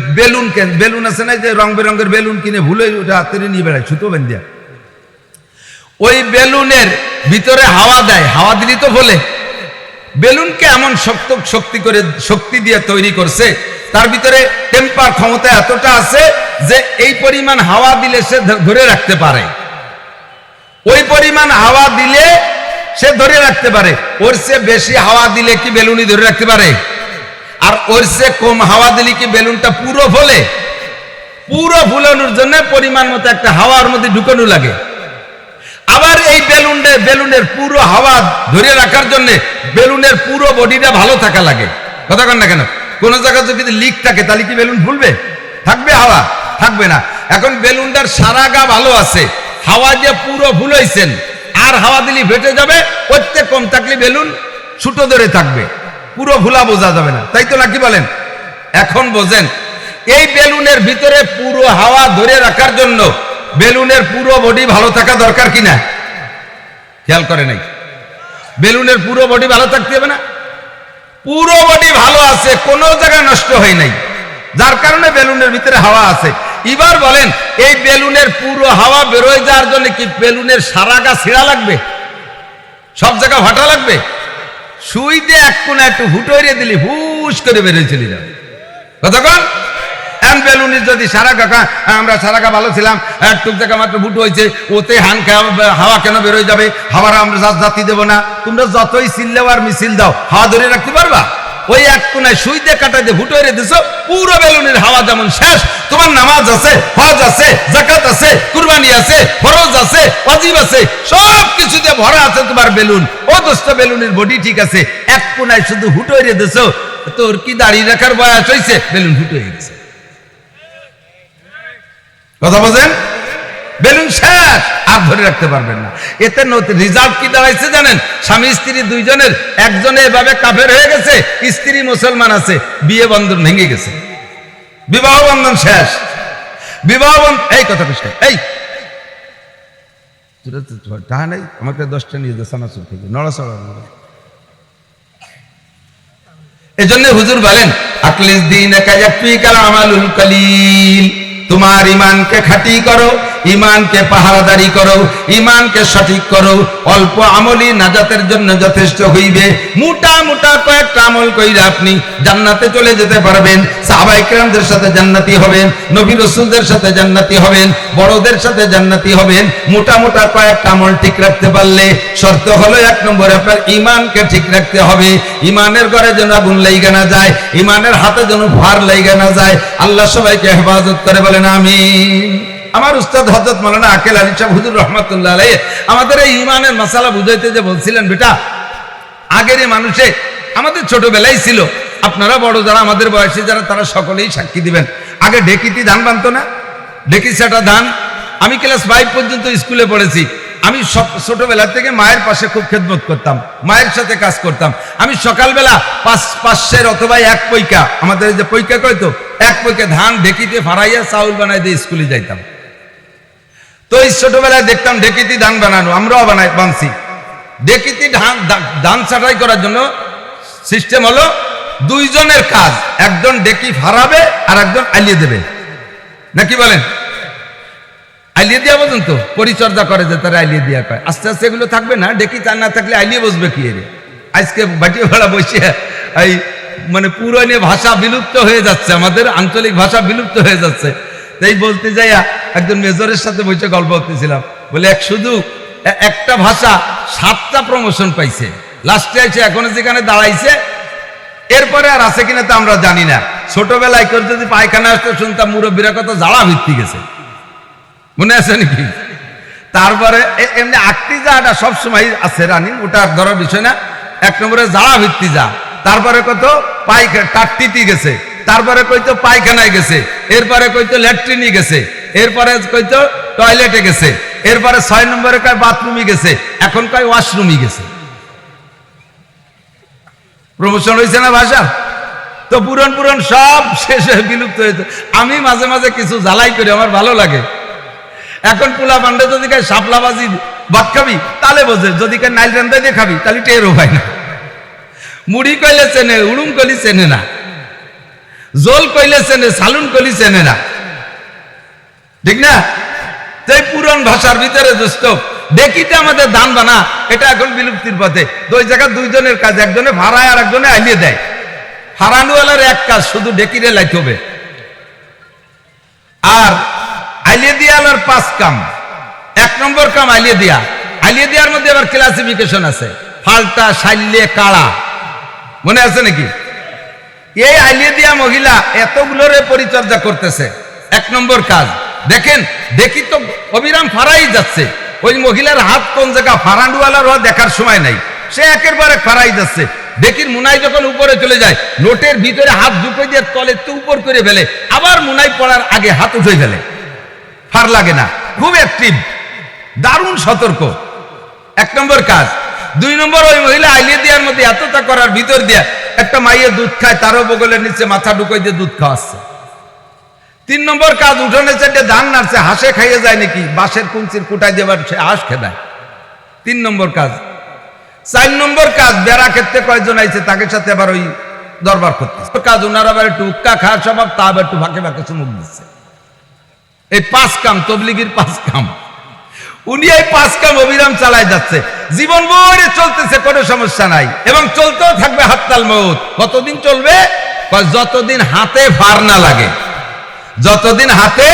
বেলুন আছে না, যে রং বেরঙের বেলুন কিনে ভুলে ওটা হাতে নিয়ে বেড়ায় সুতো বেঁধে, ওই বেলুনের ভিতরে হাওয়া দেয়, হাওয়া দিলি তো বলে বেলুনকে এমন শক্তি দিয়ে তৈরি করছে, তার ভিতরে টেম্পার ক্ষমতা এতটা আছে যে এই পরিমাণ হাওয়া দিলে সে ধরে রাখতে পারে, ওই পরিমাণ হাওয়া দিলে সে ধরে রাখতে পারে। ওর চেয়ে বেশি হাওয়া দিলে কি বেলুনই ধরে রাখতে পারে? আর ওর চেয়ে কম হাওয়া দিলে কি বেলুনটা পুরো ফোলে? পুরো ফুলানোর জন্য পরিমাণ মতো একটা হাওয়ার মধ্যে ঢুকানো লাগে। আবার এই বেলুনের পুরো হাওয়া ধরে রাখার জন্য বেলুনের পুরো বডিটা ভালো থাকা লাগে। কথা কন না কেন? কোন জায়গায় যদি লিক থাকে তাহলে কি বেলুন ফুলবে? থাকবে হাওয়া? থাকবে না। এখন বেলুনটার সারা গা ভালো আছে, হাওয়া দিয়ে পুরো ফুলাইছেন, আর হাওয়া দিলে ফেটে যাবে, প্রত্যেক কম থাকলে বেলুন ছুটো ধরে থাকবে, পুরো ফুলা বোঝা যাবে না, তাই তো নাকি বলেন? এখন বোঝেন, এই বেলুনের ভিতরে পুরো হাওয়া ধরে রাখার জন্য বেলুনের পুরো বডি ভালো থাকা দরকার কিনা? খেয়াল করে নাই? বেলুনের পুরো বডি ভালো থাকতে হবে না? পুরো বডি ভালো আছে, কোনো জায়গায় নষ্ট হয় নাই, যার কারণে বেলুনের ভিতরে হাওয়া আছে। এবার বলেন, এই বেলুনের পুরো হাওয়া বেরোয় যাওয়ার জন্য কি বেলুনের সারা গা ছিঁড়া লাগবে? সব জায়গা ফাটা লাগবে? সুই দিয়ে এক কোণা একটু হুটোরিয়ে দিলি হুশ করে বেরোয় চলে যাবে। কতক্ষণ? বেলুনের যদি সারা গা, আমরা সারা গা ভালো ছিলাম, একটুক জায়গা মাত্র ফুটো হয়েছে, ওতে হাওয়া কেন বেরোয় যাবে? হাওয়ার আমরা জাতি দেবো না। তোমরা যতই চিল্লাও আর মিছিল দাও, হাওয়া ধরে রাখতে পারবা? ওই এক কোনায় সুই দিয়ে কাটা দিয়ে ফুটো হয়ে দিছো, পুরো বেলুনের হাওয়া যেমন শেষ। তোমার নামাজ আছে, হজ আছে, যাকাত আছে, কুরবানি আছে, ফরজ আছে, ওয়াজিব আছে, সব কিছু দিয়ে ভরা আছে তোমার বেলুন। ও দোস্ত, বেলুনের বডি ঠিক আছে, এক কোনায় শুধু ফুটো হয়ে দিছো, তোর কি দাড়ি রাখার বয়স হয়েছে? বেলুন ফুটো হয়ে গেছে। কথা বোঝেন? বেলুন শেষ, আর ধরে রাখতে পারবেন না। এতে রেজাল্ট কি দাঁড়াইছে জানেন? স্বামী স্ত্রী দুইজনের একজনে এভাবে কাফের হয়ে গেছে, স্ত্রী মুসলমান আছে, বিয়ে বন্ধন ভেঙে গেছে, বিবাহ বন্ধন শেষ, বিবাহ বন্ধন। এই কথা কৃষ্ণ, এই টাকা নেই আমাকে 10টা নিয়ে যা সানাসুর থেকে নড়াচড়া। এজন্য হুজুর বলেন আকলিস দীনাকা ইয়াকফিকাল আমালুল কলিল, তোমার ঈমানকে খাঁটি করো, ঈমানকে পাহারাদারি করো, ঈমানকে সঠিক করো। অল্প আমলই নাজাতের জন্য যথেষ্ট হইবে। মোটা মোটা কয়েকটা আমল কইরা আপনি জান্নাতে চলে যেতে পারবেন। সাহাবায়ে কেরামদের সাথে জান্নাতি হবেন, নবী রাসূলদের সাথে জান্নাতি হবেন, বড়দের সাথে জান্নাতি হবেন। মোটা মোটা কয়েকটা আমল ঠিক রাখতে পারলে শর্ত হলো 1 নম্বরে আপনার ঈমানকে ঠিক রাখতে হবে। ঈমানের ঘরে যেন আগুন লাইগা না যায়, ঈমানের হাতে যেন ভার লাইগা না যায়। আল্লাহ সবাইকে হেফাজত করে বলেন আমিন। আমার উস্তাদ হযরত মাওলানা আকেল আলী সাহেব হুজুর রহমাতুল্লাহ আলাইহি আমাদের এই ঈমানের মাসালা বুঝাইতে যে বলছিলেন, বেটা আগের মানুষে আমাদের ছোটবেলায় ছিল, আপনারা বড় যারা আমাদের বয়সী যারা তারা সকলেই সাক্ষী দিবেন। আগে ঢেকিতে ধান বানতো না, ঢেকি ছাটা ধান। আমি ক্লাস 5 পর্যন্ত স্কুলে পড়েছি। আমি ছোটবেলা থেকে মায়ের পাশে খুব খেদমত করতাম, মায়ের সাথে কাজ করতাম। আমি সকালবেলা 5 অথবা 1 পয়কা, আমাদের যে পয়কা কইতো 1 পয়কা ধান ঢেকিতে ফারাইয়া চাউল বানাই দিয়ে স্কুলে যাইতাম। তো এই ছোটবেলায় দেখতাম ঢেকিতে ধান বানানো, আমরাও বানছি। ঢেকিতে ধান ছাটাই করার জন্য সিস্টেম হলো 2 জনের কাজ, একজন ঢেকি ফারাবে আর একজন আলিয়ে দেবে, নাকি বলেন? আইলিয়ে দিয়া পর্যন্ত পরিচর্যা করে যে তারা আইলিয়ে দিয়া কয়। আস্তে আস্তে এগুলো থাকবে না, ডেকি চার না থাকলে আইলিয়ে বসবে কি এর? আজকে বাটিয়া ভাড়া বসে এই মানে পুরানো ভাষা বিলুপ্ত হয়ে যাচ্ছে, আমাদের আঞ্চলিক ভাষা বিলুপ্ত হয়ে যাচ্ছে। তাই বলতে যাইয়া একজন মেজরের সাথে বসে গল্প করতেছিলাম, বলে শুধু একটা ভাষা 7টা প্রমোশন পাইছে, লাস্টে আছে এখন যেখানে দাঁড়াইছে, এরপরে আর আছে কিনা তা আমরা জানি না। ছোটবেলায় করে যদি পায়খানা আসতে শুনতাম মুরব্বীরা কত জ্বালা ভিত্তি গেছে, মনে আছে নাকি? তারপরে এমনি আকতি যাটা সবসময় আছে রানিং, ওটা ধরার বিষয় না। 1 নম্বরে জ্বালা ভিত্তি যা, তারপরে কত টাট্টিতে গেছে, তারপরে কইতো পায়খানায় গেছে, এরপরে কইতো ল্যাট্রিনে গেছে, এরপরে কইতো টয়লেটে গেছে, এরপরে 6 নম্বরে কয় বাথরুমে গেছে, এখন কয় ওয়াশরুমে গেছে। প্রমোশন হয়েছে না ভাষা? তো পুরন সব শেষ হয়ে বিলুপ্ত হয়েছে। আমি মাঝে মাঝে কিছু জ্বালাই করি, আমার ভালো লাগে। এখন পোলা পান্ডে যদি খায় শাপলাবাজি ভাত খাবি তাহলে বোঝে, যদি খায় নাইল রান্দাই দিয়ে খাবি তাহলে টেরও পায় না। মুড়ি কইলে চেনে, উড়ুম কলি চেনে না, জল কইলে চেনে, সালুন কলি চেনে না, ঠিক না? তাই পুরান ভাষার ভিতরে দোস্ত দেখিতে আমাদের দান বানা, এটা এখন বিলুপ্তির পথে। 2 জায়গায় 2 জনের কাজ, একজনে ভাড়ায় আর একজনে আইলিয়ে দেয়। হারানুয়ালার এক কাজ, শুধু ডেকিরে লাইতে হবে। আর আইলিয়ে দিয়ালার 5 কাম। 1 নম্বর কাম আইলিয়ে দিয়া। আইলিয়ে দিয়ার মধ্যে আবার ক্লাসিফিকেশন আছে, ফালতা, শাল্যে, কাড়া, মনে আছে নাকি? এই আইলিয়ে দিয়া মহিলা এতগুলোরে পরিচর্যা করতেছে। 1 নম্বর কাজ দেখেন, দেখি তো অবিরাম ফারাই যাচ্ছে। ওই মহিলার হাত কোন জায়গা, ফারান্ডুয়ালার দেখার সময় নাই, সে একেবারে ফারাই যাচ্ছে। দেখির মুনাই যখন উপরে চলে যায়, নোটের ভিতরে হাত ঢুকে দিয়ে তলে তো উপর করে ফেলে, আবার মুনাই পড়ার আগে হাত উঠে ফেলে, ফার লাগে না, খুব অ্যাক্টিভ, দারুণ সতর্ক। 1 নম্বর কাজ। 2 নম্বর, ওই মহিলা আইলিয়ে দেওয়ার মধ্যে এতটা করার ভিতর দিয়ে একটা মাইয়ে দুধ খায়, তারও বগলের নিচে মাথা ঢুকাই দিয়ে দুধ খাওয়াচ্ছে। 3 নম্বর কাজ, উঠোনে চারটে ধান নাড়ছে, হাঁসে খাইয়ে যায় নাকি, বাঁশের কুঞ্চির কুটাই দেবার সে হাঁস খেদায়। 3 নম্বর কাজ। 4 নম্বর কাজ, বেড়া ক্ষেত্রে কয়েকজন আইছে তাকে সাথে আবার ওই দরবার করতেছে কাজ, ওনার আবার একটু উক্কা খাওয়ার স্বভাব, তা আবার একটু ফাঁকে ফাঁকে চুমুক দিচ্ছে। এই 5 কাম, তবলিগির 5 কাম, উনি এই 5 কাম অবিরাম চালায় যাচ্ছে, জীবন ভরে চলতেছে, কোনো সমস্যা নাই, এবং চলতেও থাকবে হাত্তাল মউত। কতদিন চলবে? যতদিন হাতে ফার না লাগে, যতদিন হাতে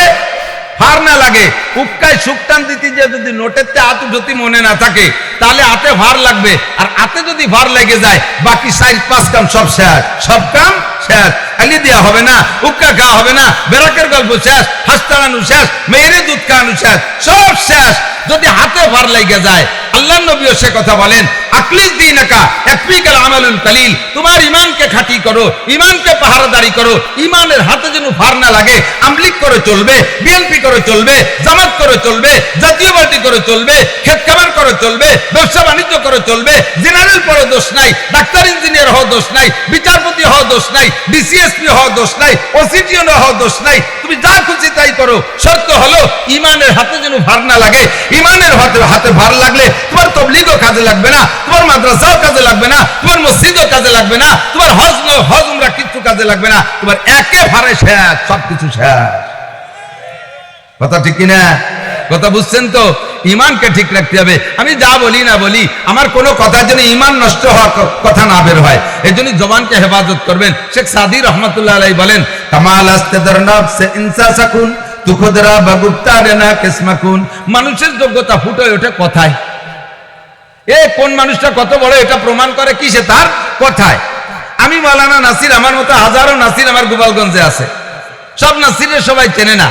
ফার না লাগে। উক্কায় সুকটান দিতে যে যদি নোটের হাত যদি মনে না থাকে, তাহলে হাতে ভার লাগবে, আর হাতে যদি ভার লেগে যায় বাকি 4-5 কাম সব শেষ, সব কাম শেষ। আলি দেওয়া হবে না, উক্কা খাওয়া হবে না, বেরাকের গল্প শেষ, হাঁস তাড়ানো শেষ, মেয়েরে দুধ খাওয়ানো শেষ, সব শেষ যদি হাতে ভার লেগে যায়। আল্লাহ নবীও সে কথা বলেন, আকলিস দীনাকা ইয়াকফিকাল আমালুল কলিল, তোমার ঈমানকে খাঁটি করো, ঈমানকে পাহারাদারি করো, ঈমানের হাতে যেন ভার না ভাবনা লাগে আমলিগ করে চলবে, বিএনপি করে চলবে, জামাত করে চলবে, জাতীয় পার্টি করে চলবে, ক্ষেত খামার করে চলবে, ব্যবসা বাণিজ্য করে চলবে, জেনারেল পড়ে দোষ নাই, ডাক্তার ইঞ্জিনিয়ার হওয়া দোষ নাই, বিচারপতি হওয়া দোষ নাই, ডিসিএসপি হওয়া দোষ নাই, ওসিডিও হওয়া দোষ নাই, তুমি যা খুশি তাই করো, শর্ত হলো ইমানের হাতে যেন ভার না লাগে। ইমানের হাতে ভার লাগলে তোমার তবলিগও কাজে লাগবে না, তোমার মাদ্রাসাও কাজে লাগবে না, তোমার মসজিদও কাজে লাগবে না, তোমার হজ উমরা কিচ্ছু কাজে লাগবে না, তোমার একেবারে শেষ, সবকিছু শেষ। কথা ঠিক কিনা? কথা বুঝছেন তো? ইমানকে ঠিক রাখতে হবে। আমি যা বলি না বলি, আমার কোনো কথা যেন ইমান নষ্ট হওয়ার কথা না বের হয়, এই জন্য জবানকে হেফাজত করবেন। শেখ সাদি রহমতুল্লাহ আলাইহি বলেন, কামাল আস্তেদার নফসে ইনসা সাকুন তুখদরা বাগুপ্তারে না কিসমাকুন। মানুষের যোগ্যতা ফুটে ওঠে কথায়। এ কোন মানুষটা কত বড় এটা প্রমাণ করে কিসে? তার কথায়। আমি মাওলানা নাসির, আমার মতো হাজারো নাসির আমার গোপালগঞ্জে আছে, সব নাসিরের সবাই চেনে না।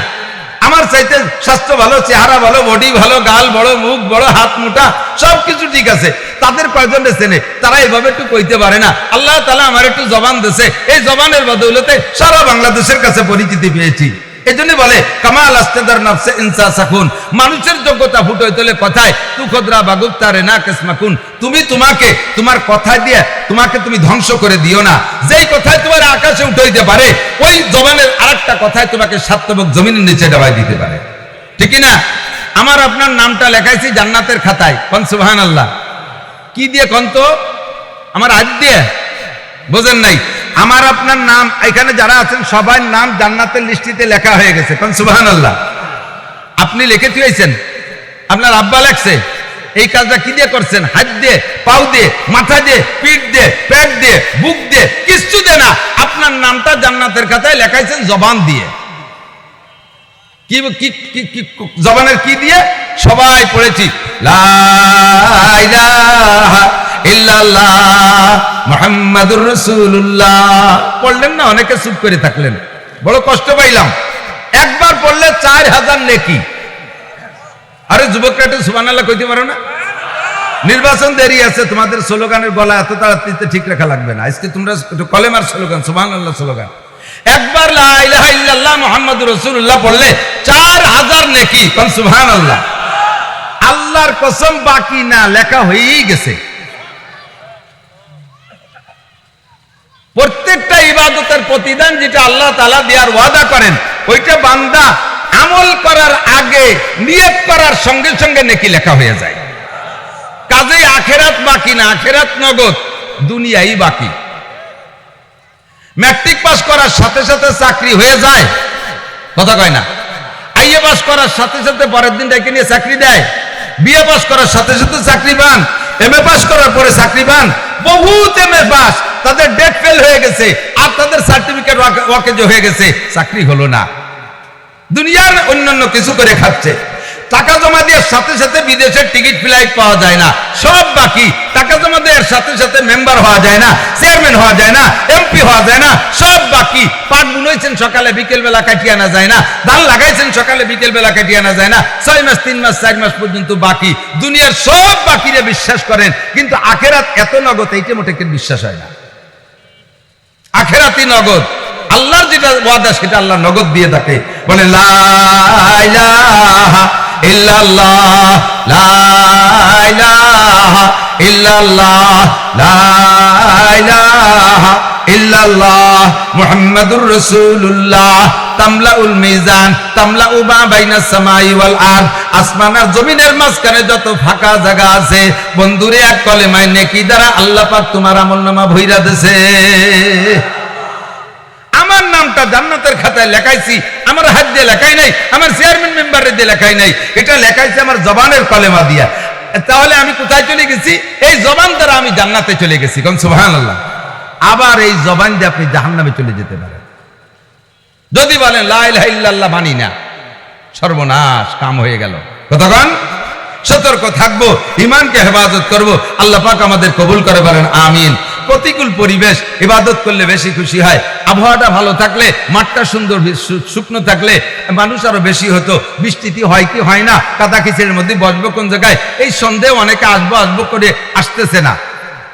আমার চাইতে স্বাস্থ্য ভালো, চেহারা ভালো, বডি ভালো, গাল বড়, মুখ বড়, হাত মোটা, সবকিছু ঠিক আছে, তাদের কয়জন চেনে? তারা এইভাবে একটু কইতে পারে না। আল্লাহ তাআলা আমার একটু জবান দিয়েছে, এই জবানের বদৌলতে সারা বাংলাদেশের কাছে পরিচিতি পেয়েছি। এই জন্য বলে কামাল আস্তেদার নফসে ইনসা সাকুন, মানুষের যোগ্যতা ফুটে হইতে কথায়। তু খদরা বাগুপ্তারে না কিসমাকুন, তুমি তোমাকে তোমার কথা দিয়ে তোমাকে তুমি ধ্বংস করে দিও না। যেই কথায় তোমার আকাশে উঠে হইতে পারে, ওই জবানের আরেকটা কথায় তোমাকে সাতবক জমিনের নিচে ডাবাই দিতে পারে। ঠিক না? আমার আপনার নামটা লেখাইছি জান্নাতের খাতায়, কোন সুবহানাল্লাহ। কি দিয়ে কোন তো? আমার হাত দিয়ে? বোঝেন নাই? আমার আপনার নাম এখানে যারা আছেন সবার নাম জান্নাতের লিস্টিতে লেখা হয়ে গেছে, কোন সুবহানাল্লাহ। আপনি লিখে দিয়েছেন, আপনার আব্বা লেখছে। এই কাজটা কি দিয়ে করছেন? হাত দিয়ে, পাও দিয়ে, মাথা দিয়ে, পিঠ দিয়ে, পেট দিয়ে, বুক দিয়ে, কিছু দিয়ে না, আপনার নামটা জান্নাতের খাতায় লেখাইছেন জবান দিয়ে। কি জবানের কি দিয়ে? সবাই পড়েছি লা ইলাহা ইল্লাল্লাহ মুহাম্মাদুর রাসূলুল্লাহ। পড়লেন না? অনেকে চুপ করে থাকলেন, বড় কষ্ট পাইলাম। একবার পড়লে 4000 নেকি। আরে যুবকরা একটু সুবহানাল্লাহ কইতে পারো না? নির্বাচন দেরি আছে, তোমাদের স্লোগানের গলা এত তাড়াতাড়িতে ঠিক রাখা লাগবে না। আজকে তোমরা একটু কলেমার স্লোগান, সুবহানাল্লাহ স্লোগান। একবার লা ইলাহা ইল্লাল্লাহ মুহাম্মাদুর রাসূলুল্লাহ পড়লে 4000 নেকি, কোন সুবহানাল্লাহ। আল্লাহর কসম বাকি না, লেখা হয়েই গেছে। প্রত্যেকটা ইবাদতের প্রতিদান যেটা আল্লাহ তাআলা দেওয়ার ওয়াদা করেন, ওইটা বান্দা আমল করার আগে নিয়ত করার সঙ্গে সঙ্গে নেকি লেখা হয়ে যায়। কাজেই আখেরাত বাকি না, আখেরাত নগদ, দুনিয়াই বাকি। ম্যাট্রিক পাস করার সাথে সাথে চাকরি হয়ে যায়, কথা কয় না। আইএ পাস করার সাথে সাথে পরের দিন ডেকে নিয়ে চাকরি দেয়। বিএ পাস করার সাথে সাথে চাকরি পান, এমএ পাস করার পরে চাকরি পান। বহুত এমএ পাস, তাদের ডেট ফেল হয়ে গেছে আর তাদের সার্টিফিকেট ওয়াকেজ হয়ে গেছে, চাকরি হলো না। দুনিয়ার অন্যান্য কিছু করে খাচ্ছে। টাকা জমা দেওয়ার সাথে সাথে বিদেশের টিকিট ফ্লাইট পাওয়া যায় না, সব বাকি। টাকা জমা দেওয়ার সাথে সাথে মেম্বার হওয়া যায় না, চেয়ারম্যান হওয়া যায় না, এমপি হওয়া যায় না, সব বাকি। পাট বুনেছেন সকালে বিকেল বেলা কাটিয়ে আনা যায় না, ধান লাগাইছেন সকালে বিকেল বেলা কাটিয়ে আনা যায় না, 6 মাস 3 মাস 4 মাস পর্যন্ত বাকি। দুনিয়ার সব বাকিরে বিশ্বাস করেন, কিন্তু আখেরাত এত নগদ, এইটা মোটে বিশ্বাস হয় না। আখেরাতই নগদ, আল্লাহর যেটা ওয়াদা সেটা আল্লাহ নগদ দিয়ে থাকে। বলে লা ইলাহা ইল্লাল্লাহ, লা ইলাহা ইল্লাল্লাহ, লা ইলাহা ইল্লাল্লাহ মুহাম্মাদুর রাসূলুল্লাহ। তামলাউল মিজান তামলাউ মা বাইনাস সামাই ওয়াল আরদ। আসমান আর জমিনের মাঝখানে যত ফাঁকা জায়গা আছে, বন্ধুরে এক কলেমায় নেকি দ্বারা আল্লাহ পাক তোমার আমলনামা ভইরা দেছে। আমার নামটা জান্নাতের খাতায় লেখাইছি, আমার হাত দিয়ে লেখাই নাই, আমার চেয়ারম্যান মেম্বারের দিয়ে লেখাই নাই, এটা লেখাইছে আমার জবানের কলেমা দিয়া। তাহলে আমি কোথায় চলে গেছি? এই জবান দ্বারা আমি জান্নাতে চলে গেছি, কোন সুবহানাল্লাহ। আবার এই জবান দিয়ে আপনি জাহান্নামে চলে যেতে পারেন যদি বলেন লা ইলাহা ইল্লাল্লাহ মানি না। সর্বনাশ, কাম হয়ে গেল। কতক্ষণ সতর্ক থাকবো, ইমানকে হেফাজত করব। আল্লাহ পাক আমাদের কবুল করে বলেন আমিন। প্রতিকূল পরিবেশ, ইবাদত করলে বেশি খুশি হয়। আবহাওয়াটা ভালো থাকলে, মাঠটা সুন্দর শুকনো থাকলে মানুষ আরো বেশি হতো। বৃষ্টিতে হয় কি হয় না, কাদা কিচের মধ্যে বসবো কোন জায়গায়, এই সন্দেহ অনেকে আসবো আসবো করে আসতেছে না,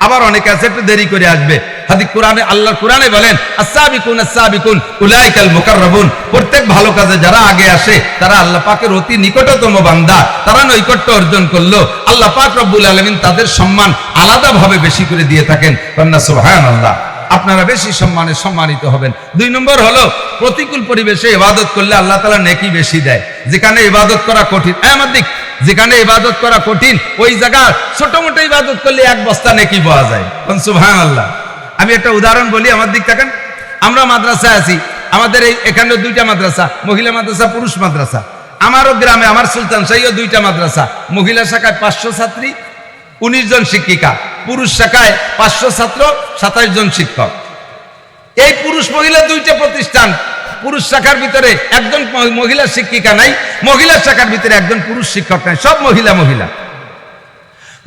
আবার অনেকে আছে একটু দেরি করে আসবে। হাদিস কোরআনে আল্লাহর কোরআনে বলেন আস-সাবিকুন আস-সাবিকুন উলাইকাল মুকাররাবুন, প্রত্যেক ভালো কাজে যারা আগে আসে তারা আল্লাহ পাকের অতি নিকটতম বান্দা, তারা নৈকট্য অর্জন করলো, আল্লাহ পাক রব্বুল আলামিন তাদের সম্মান আলাদাভাবে বেশি করে দিয়ে থাকেন। কন্যা সুবহানাল্লাহ। আপনারা বেশি সম্মানে সম্মানিত হবেন। 2 নম্বর হলো প্রতিকূল পরিবেশে ইবাদত করলে আল্লাহ তাআলা নেকি বেশি দেয়। যেখানে ইবাদত করা কঠিন, আমার দিক যেখানে ইবাদত করা কঠিন ওই জায়গা ছোট মোটো ইবাদত করলে 1 বস্তা নেকি পাওয়া যায়। সুবহানাল্লাহ। আমি একটা উদাহরণ বলি, আমার দিক থাকেন। আমরা মাদ্রাসায় আছি, আমাদের এখানে 2টা মাদ্রাসা, মহিলা মাদ্রাসা, পুরুষ মাদ্রাসা। আমারও গ্রামে আমার সুলতান শাহীও 2টা মাদ্রাসা। মহিলা শাখায় 500 ছাত্রী, 19 জন শিক্ষিকা, পুরুষ শাখায় 500 ছাত্র, 27 জন শিক্ষক। এই পুরুষ মহিলা 2টা প্রতিষ্ঠান। পুরুষ শাখার ভিতরে একজন মহিলা শিক্ষিকা নাই, মহিলা শাখার ভিতরে একজন পুরুষ শিক্ষক নাই, সব মহিলা।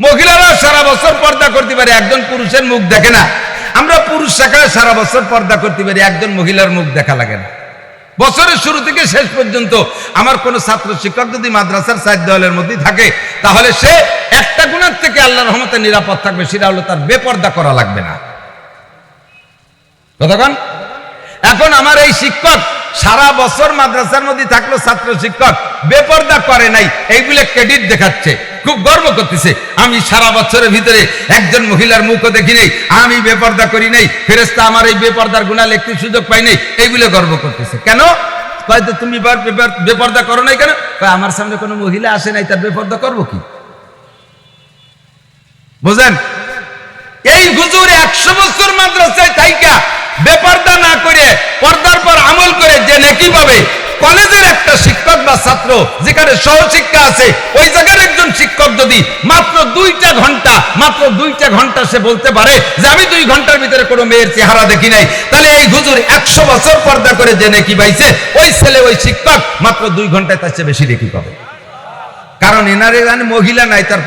মহিলারা সারা বছর পর্দা করতে পারে, একজন পুরুষের মুখ দেখে না। আমরা পুরুষ শাখায় সারা বছর পর্দা করতে পারি, একজন মহিলার মুখ দেখা লাগে না। বছরের শুরু থেকে শেষ পর্যন্ত আমার কোন ছাত্র শিক্ষক যদি মাদ্রাসার 4 দেওয়ালের মধ্যে থাকে, তাহলে সে একটা গুনাহ থেকে আল্লাহর রহমতে নিরাপদ থাকবে, সেটা হলো তার বেপর্দা করা লাগবে না। কতক্ষণ? এখন আমার এই শিক্ষক সারা বছর মাদ্রাসার মধ্যে থাকলো, ছাত্র শিক্ষক বেপর্দা করে নাই, এইগুলো ক্রেডিট দেখাচ্ছে, খুব গর্ব করতেছে। আমি সারা বছরের ভিতরে একজন মহিলার মুখও দেখি নাই, আমি বেপর্দা করি নাই, ফেরেশতা আমার এই বেপর্দার গুনাহ লিখতে সুযোগ পাই নাই, এইগুলো গর্ব করতেছে। কেন? হয়তো তুমি বেপর্দা করো নাই কেন? আমার সামনে কোনো মহিলা আসে নাই, তার বেপর্দা করবো কি? বুঝেন? এই হুজুর 100 বছর মাদ্রাসায় থাইকা বেপর্দা না করে পর্দার পর আমল করে যে নেকি পাবে, কলেজের একটা শিক্ষক বা ছাত্র যেখানে সহশিক্ষা আছে, ওই জায়গার একজন শিক্ষক যদি মাত্র 2টা ঘন্টা সে বলতে পারে যে আমি 2 ঘন্টার ভিতরে কোনো মেয়ের চেহারা দেখি নাই, তাহলে এই হুজুর 100 বছর পর্দা করে যে নেকি পাইছে, ওই ছেলে ওই শিক্ষক মাত্র 2 ঘন্টায় তার চেয়ে বেশি নেকি পাবে। কারণ এনারে মহিলা নাই, তার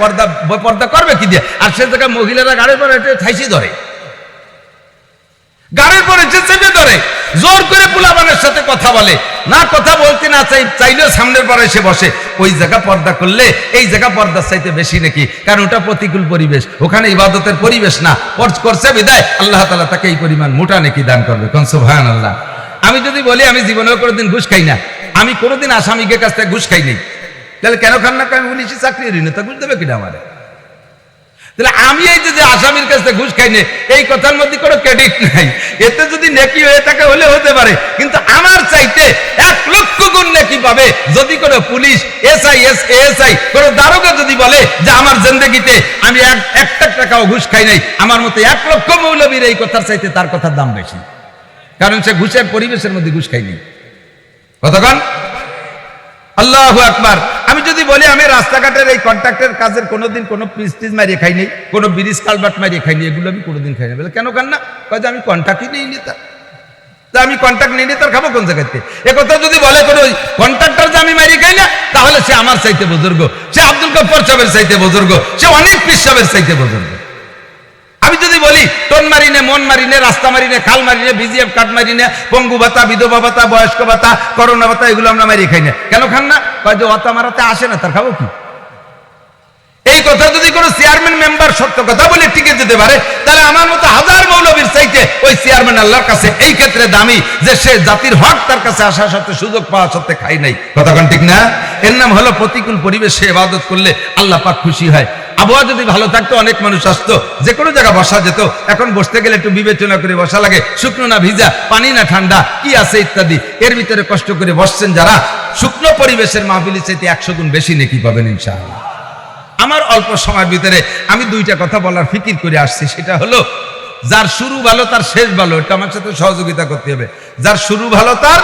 পর্দা করবে কি দিয়ে? আর সে জায়গায় মহিলারা গাড়ির পরে ঠাইসি ধরে, গাড়ির পরে চেপে ধরে, জোর করে পোলাপানের সাথে কথা বলে না, কথা বলতে না চাইলেও সামনের পরে এসে বসে। ওই জায়গা পর্দা করলে এই জায়গা পর্দার চাইতে বেশি নাকি, কারণ ওটা প্রতিকূল পরিবেশ, ওখানে ইবাদতের পরিবেশ না। করছে বিদায় আল্লাহ তাআলা তাকে এই পরিমাণ মোটা নেকি দান করবে। কোন সুবহানাল্লাহ। আমি যদি বলি আমি জীবনেও কোনোদিন ঘুষ খাই না, আমি কোনোদিন আসামিকে কাছ থেকে ঘুষ খাই নাই, তাহলে কেন খান না? আমি পুলিশে চাকরি করি না, তা ঘুষ দেবে কিনা আমারে? তাহলে আমি এই যে আসামির কাছে ঘুষ খাই না, এই কথার মধ্যে কোনো ক্রেডিট নাই। এতে যদি নেকি হয়ে থাকে হলে হতে পারে, কিন্তু আমার চাইতে 1 লক্ষ গুণ নেকি পাবে যদি কোনো পুলিশ, এসআই, কোনো দারোগা যদি বলে যে আমার জিন্দেগিতে আমি 1 টাকাও ঘুষ খাই নাই, আমার মতে 1 লক্ষ মৌলবীর এই কথার চাইতে তার কথার দাম বেশি, কারণ সে ঘুষের পরিবেশের মধ্যে ঘুষ খাইনি। কতক্ষণ? আল্লাহু আকবার। আমি যদি বলি আমি রাস্তাঘাটের এই কন্ট্রাক্টের কাজের কোনোদিন কোনো প্রিস্টিজ মারিয়ে খাইনি, কোনো ব্রিজ কালভার্ট মারিয়ে খাইনি, এগুলো আমি কোনোদিন খাইনি। বলে কেন খান না? কয় যে আমি কন্ট্রাক্টই নেই নি, তা আমি কন্ট্রাক্ট নিয়ে তার খাবো কোন জায়গাতে? একথা যদি বলে কোনো কন্ট্রাক্টর যে আমি মারিয়ে খাই না, তাহলে সে আমার চাইতে বুজুর্গ, সে আব্দুল গফফার সাহেবের চাইতে বুজুর্গ, সে অনেক পীর সাহেবের চাইতে বুজুর্গ। আমি যদি বলি টোন মারিনে, মন মারিনে, রাস্তা মারিনে, খাল মারিনে, বিজিএফ কার্ড মারিনে, পঙ্গু ভাতা, বিধবা ভাতা, বয়স্ক ভাতা, করোনা ভাতা, এগুলো আমরা মারিয়ে খাই না। কেন খান না? কয় যে অত মারাতে আসে না, তার খাবো কি? এই কথা যদি কোনো চেয়ারম্যান মেম্বার সত্য কথা বলে টিকে যেতে পারে, তাহলে আমার মতো হাজার মৌলবীর চাইতে ওই চেয়ারম্যান আল্লাহর কাছে এই ক্ষেত্রে দামি, যে সে জাতির হক তার কাছে আসা সত্ত্বে, সুযোগ পাওয়া সত্ত্বে খাই নাই। কথাক্ষণ ঠিক না? এর নাম হলো প্রতিকূল পরিবেশে ইবাদত করলে আল্লাহ পাক খুশি হয়। আবহাওয়া যদি ভালো থাকতো অনেক মানুষ আসতো, যে কোনো জায়গায় বসা যেত। এখন বসতে গেলে একটু বিবেচনা করে বসা লাগে, শুকনো না ভিজা, পানি না ঠান্ডা, কি আছে ইত্যাদি। এর ভিতরে কষ্ট করে বসছেন যারা, শুকনো পরিবেশের মাহফিলের চাইতে 100 গুণ বেশি নেকি পাবেন ইনশাআল্লাহ। আমার অল্প সময়ের ভিতরে আমি 2টা কথা বলার ফিকির করে আসছি, সেটা হলো যার শুরু ভালো তার শেষ ভালো। এটা আমার সাথে সহযোগিতা করতে হবে। যার শুরু ভালো তার,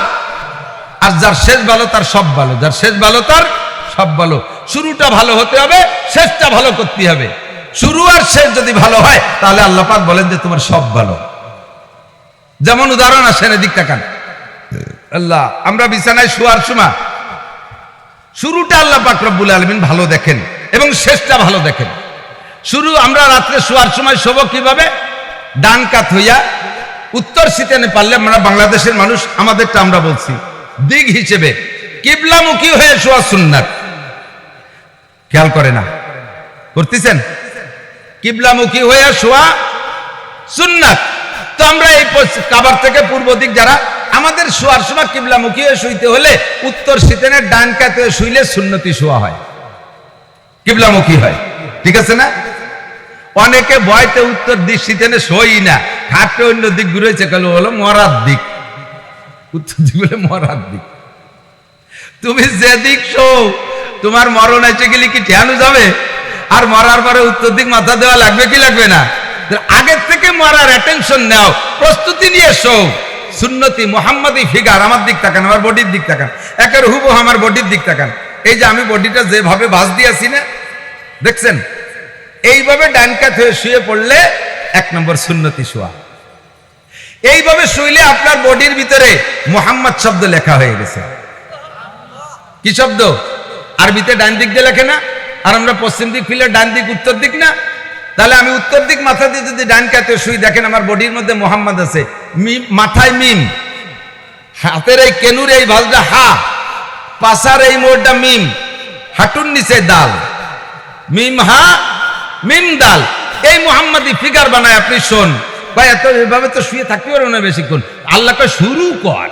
আর যার শেষ ভালো তার সব ভালো। যার শেষ ভালো তার সব ভালো। শুরুটা ভালো হতে হবে, শেষটা ভালো করতে হবে। শুরু আর শেষ যদি ভালো হয়, তাহলে আল্লাহ পাক বলেন যে তোমার সব ভালো। যেমন উদাহরণ আসেন, এদিক তাকান। আল্লাহ, আমরা বিছানায় শোয়ার সময় শুরুটা আল্লাহ পাক রব্বুল আলামিন ভালো দেখেন এবং শেষটা ভালো দেখেন। শুরু আমরা রাত্রে শোয়ার সময় শোবো কিভাবে? ডান কাত হইয়া, উত্তর সিটানে পারলে আমরা বাংলাদেশের মানুষ, আমাদেরটা আমরা বলছি দিক হিসেবে কিবলামুখী হয়ে শোয়া সুন্নাত। খেয়াল করে না? করতেছেন? কিবলামুখী হয়ে শোয়া সুন্নাত। তো আমরা এই কাবার থেকে পূর্ব দিক যারা, আমাদের শোয়ার সময় কিবলামুখী হয়ে শুইতে হলে উত্তর শীতেনের ডান কাতে শুইলে সুন্নতি শোয়া হয়, কিবলামুখী হয়, ঠিক আছে না? অনেকে ভয়তে উত্তর দিক শীতেনে শোই না, খাটে অন্য দিক ঘুরেছে, কেন হলো মরার দিক, উত্তর দিক বলে মরার দিক। তুমি যেদিক শো তোমার মরণ এসে গেলে কি ঠেয়ানো যাবে? আর মরার পরে উত্তর দিক মাথা দেওয়া লাগবে কি লাগবে না? আগের থেকে মরার অ্যাটেনশন নাও, প্রস্তুতি নিয়ে শো। সুন্নতি মুহাম্মাদি ফিগার, আমার দিক তাকান, আমার বডির দিক তাকান, একের হুবহু আমার বডির দিক তাকান। এই যে আমি বডিটা যেভাবে ভাঁজ দিয়েছি না, দেখছেন? এইভাবে ডান কাত হয়ে শুয়ে পড়লে 1 নম্বর সুন্নতি শোয়া। এইভাবে শুইলে আপনার বডির ভিতরে মুহাম্মদ শব্দ লেখা হয়ে গেছে। কি শব্দ? আরবিতে ডান দিক দিয়ে লেখে না? আর আমরা পশ্চিম দিক ফিরলে ডান দিক উত্তর দিক না? তাহলে আমি উত্তর দিক মাথা দিয়ে যদি ডান কাতে শুই, দেখেন আমার বডির মধ্যে মুহাম্মদ আছে, মাথায় মিম, হাতের এই কেনুর এই ভাঁজটা হা, পাশার এই মোড়টা মিম, হাঁটুর নিচে দাল, মিম হা মিম দাল, এই মুহাম্মাদি ফিগার বানায় আপনি শোন। ভাই এত এভাবে তো শুয়ে থাকতে পারো না বেশিক্ষণ, আল্লাহকে শুরু কর।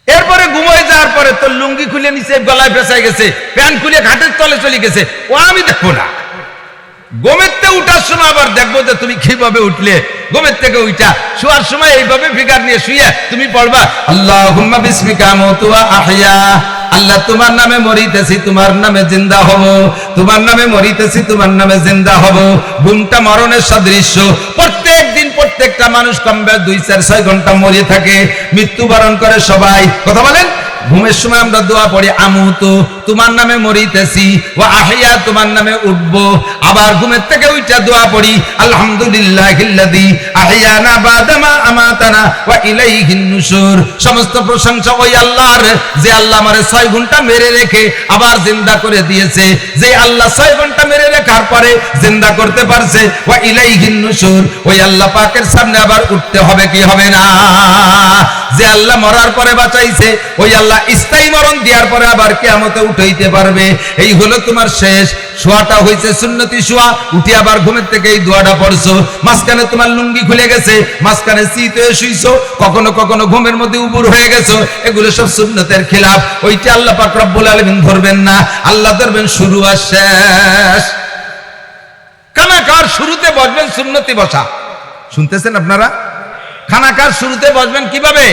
এরপরে ঘুমায় যাওয়ার পরে তোর লুঙ্গি খুলে নিচে গলায় ফেসাই গেছে, প্যান্ট খুলে ঘাটের তলে চলে গেছে, ও আমি দেখবো না। ঘুমেরতে উঠার সময় আবার দেখবো যে তুমি কিভাবে উঠলে। ঘুমের থেকে উঠা শোয়ার সময় এইভাবে ফিগার নিয়ে শুয়ে তুমি পড়বা আল্লাহুম্মা বিসমিকা আমুতু ওয়া আহইয়া, আল্লাহ তোমার নামে মরিতেছি, তোমার নামে জিন্দা হব, তোমার নামে মরিতেছি, তোমার নামে জিন্দা হব। ঘুমটা মরণের সদৃশ্য। প্রত্যেক দিন প্রত্যেকটা মানুষ কমবে 2, 4, 6 ঘন্টা মরে থাকে, মৃত্যুবরণ করে সবাই। কথা বলেন? ঘুমের সময় আমরা দোয়া পড়ি আমুতু, তোমার নামে মরিতেছি, ওয়া আহইয়া, তোমার নামে উঠবো। আবার ঘুমের থেকে উঠা দোয়া পড়ি আলহামদুলিল্লাহিল্লাযী আহইয়ানা বাদামা আমাতানা ওয়া ইলাইহিন নুশুর। সমস্ত প্রশংসা ওই আল্লাহর, যে আল্লাহ আমারে 6 ঘন্টা মেরে রেখে আবার জিন্দা করে দিয়েছে, যে আল্লাহ 6 ঘন্টা মেরে রাখার পরে জিন্দা করতে পারছে। ওয়া ইলাইহিন নুশুর, ওই আল্লাহ পাকের সামনে আবার উঠতে হবে কি হবে না? যে আল্লাহ মরার পরে বাঁচাইছে, ওই আল্লাহ স্থায়ী মরণ দেওয়ার পরে আবার কিয়ামতে উঠাইতে পারবে। এই হলো তোমার শেষ শোয়াটা হয়েছে সুন্নতি শোয়া। উঠে আবার ঘুমের থেকে এই দোয়াটা পড়ছো, মাঝখানে তোমার লুঙ্গি খুলে গেছে, মাঝখানে শীত হয়ে শুইছো, কখনো কখনো ঘুমের মধ্যে উবুর হয়ে গেছো, এগুলো সব সুন্নতের খিলাফ। ওইটা আল্লাহ পাক রব্বুল আলামিন ধরবেন না, আল্লাহ ধরবেন শুরু আর শেষ। খানাকার শুরুতে বসবেন সুন্নতি বসা, শুনতেছেন আপনারা? খানাকার শুরুতে বসবেন কিভাবে?